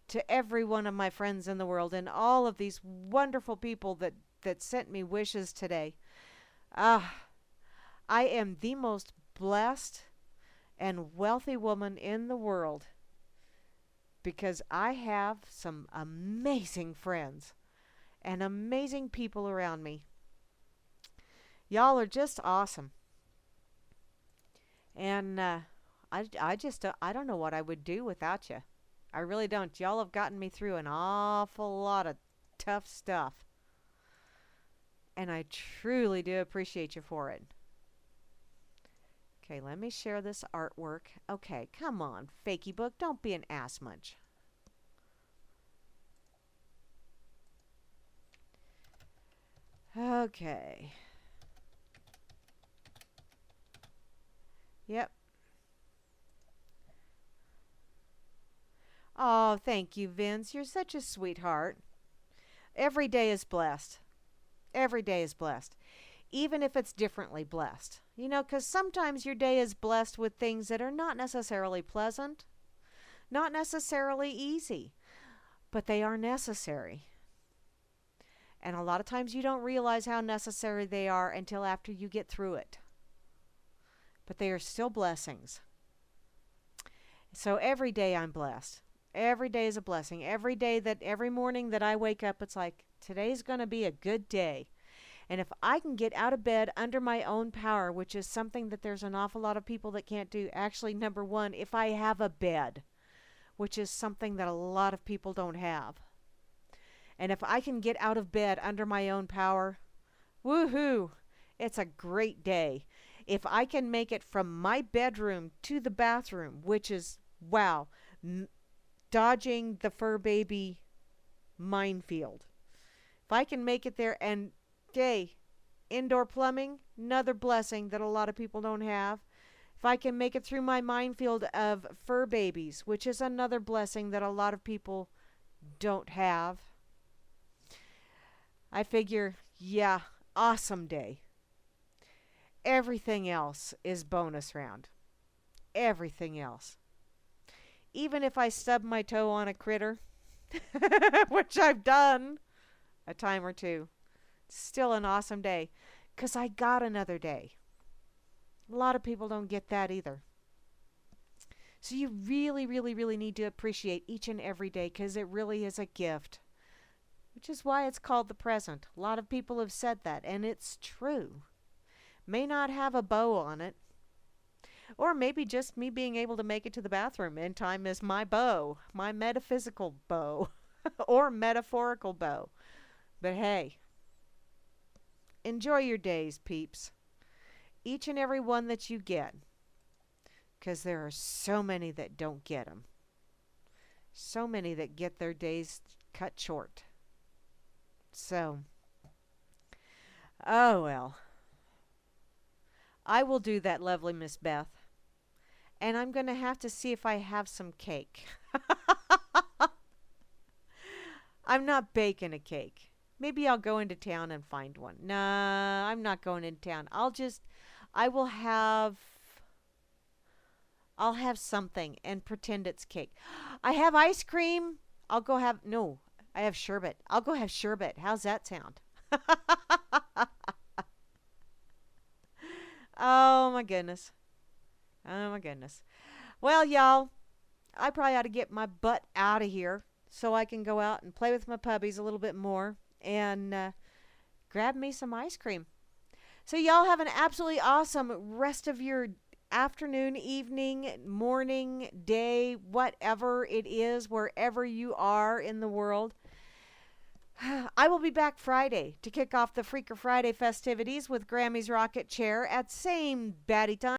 to every one of my friends in the world and all of these wonderful people that sent me wishes today. Ah, I am the most blessed and wealthy woman in the world because I have some amazing friends and amazing people around me. Y'all are just awesome. And I don't know what I would do without you. I really don't. Y'all have gotten me through an awful lot of tough stuff. And I truly do appreciate you for it. Okay, let me share this artwork. Okay, come on, Fakey Book. Don't be an ass munch. Okay. Yep. Oh, thank you, Vince. You're such a sweetheart. Every day is blessed. Every day is blessed. Even if it's differently blessed. You know, because sometimes your day is blessed with things that are not necessarily pleasant, not necessarily easy, but they are necessary. And a lot of times you don't realize how necessary they are until after you get through it. But they are still blessings. So every day I'm blessed. Every day is a blessing. Every morning that I wake up, it's like, today's going to be a good day. And if I can get out of bed under my own power, which is something that there's an awful lot of people that can't do. Actually, number one, if I have a bed, which is something that a lot of people don't have. And if I can get out of bed under my own power, woohoo, it's a great day. If I can make it from my bedroom to the bathroom, which is, wow, dodging the fur baby minefield. If I can make it there, and indoor plumbing, another blessing that a lot of people don't have. If I can make it through my minefield of fur babies, which is another blessing that a lot of people don't have. I figure, yeah, awesome day. Everything else is bonus round. Everything else. Even if I stub my toe on a critter, which I've done a time or two. Still an awesome day because I got another day. A lot of people don't get that either. So you really, really, really need to appreciate each and every day because it really is a gift, which is why it's called the present. A lot of people have said that, and it's true. May not have a bow on it, or maybe just me being able to make it to the bathroom in time is my bow, my metaphysical bow, or metaphorical bow. But hey, enjoy your days, peeps. Each and every one that you get. Because there are so many that don't get them. So many that get their days cut short. So, oh well. I will do that, lovely Miss Beth. And I'm going to have to see if I have some cake. I'm not baking a cake. Maybe I'll go into town and find one. Nah, I'm not going into town. I'll have something and pretend it's cake. I have ice cream. I have sherbet. I'll go have sherbet. How's that sound? Oh my goodness. Oh my goodness. Well, y'all, I probably ought to get my butt out of here so I can go out and play with my puppies a little bit more and grab me some ice cream. So y'all have an absolutely awesome rest of your afternoon, evening, morning, day, whatever it is, wherever you are in the world. I will be back Friday to kick off the Freaker Friday festivities with Grammy's Rocket Chair at same batty time.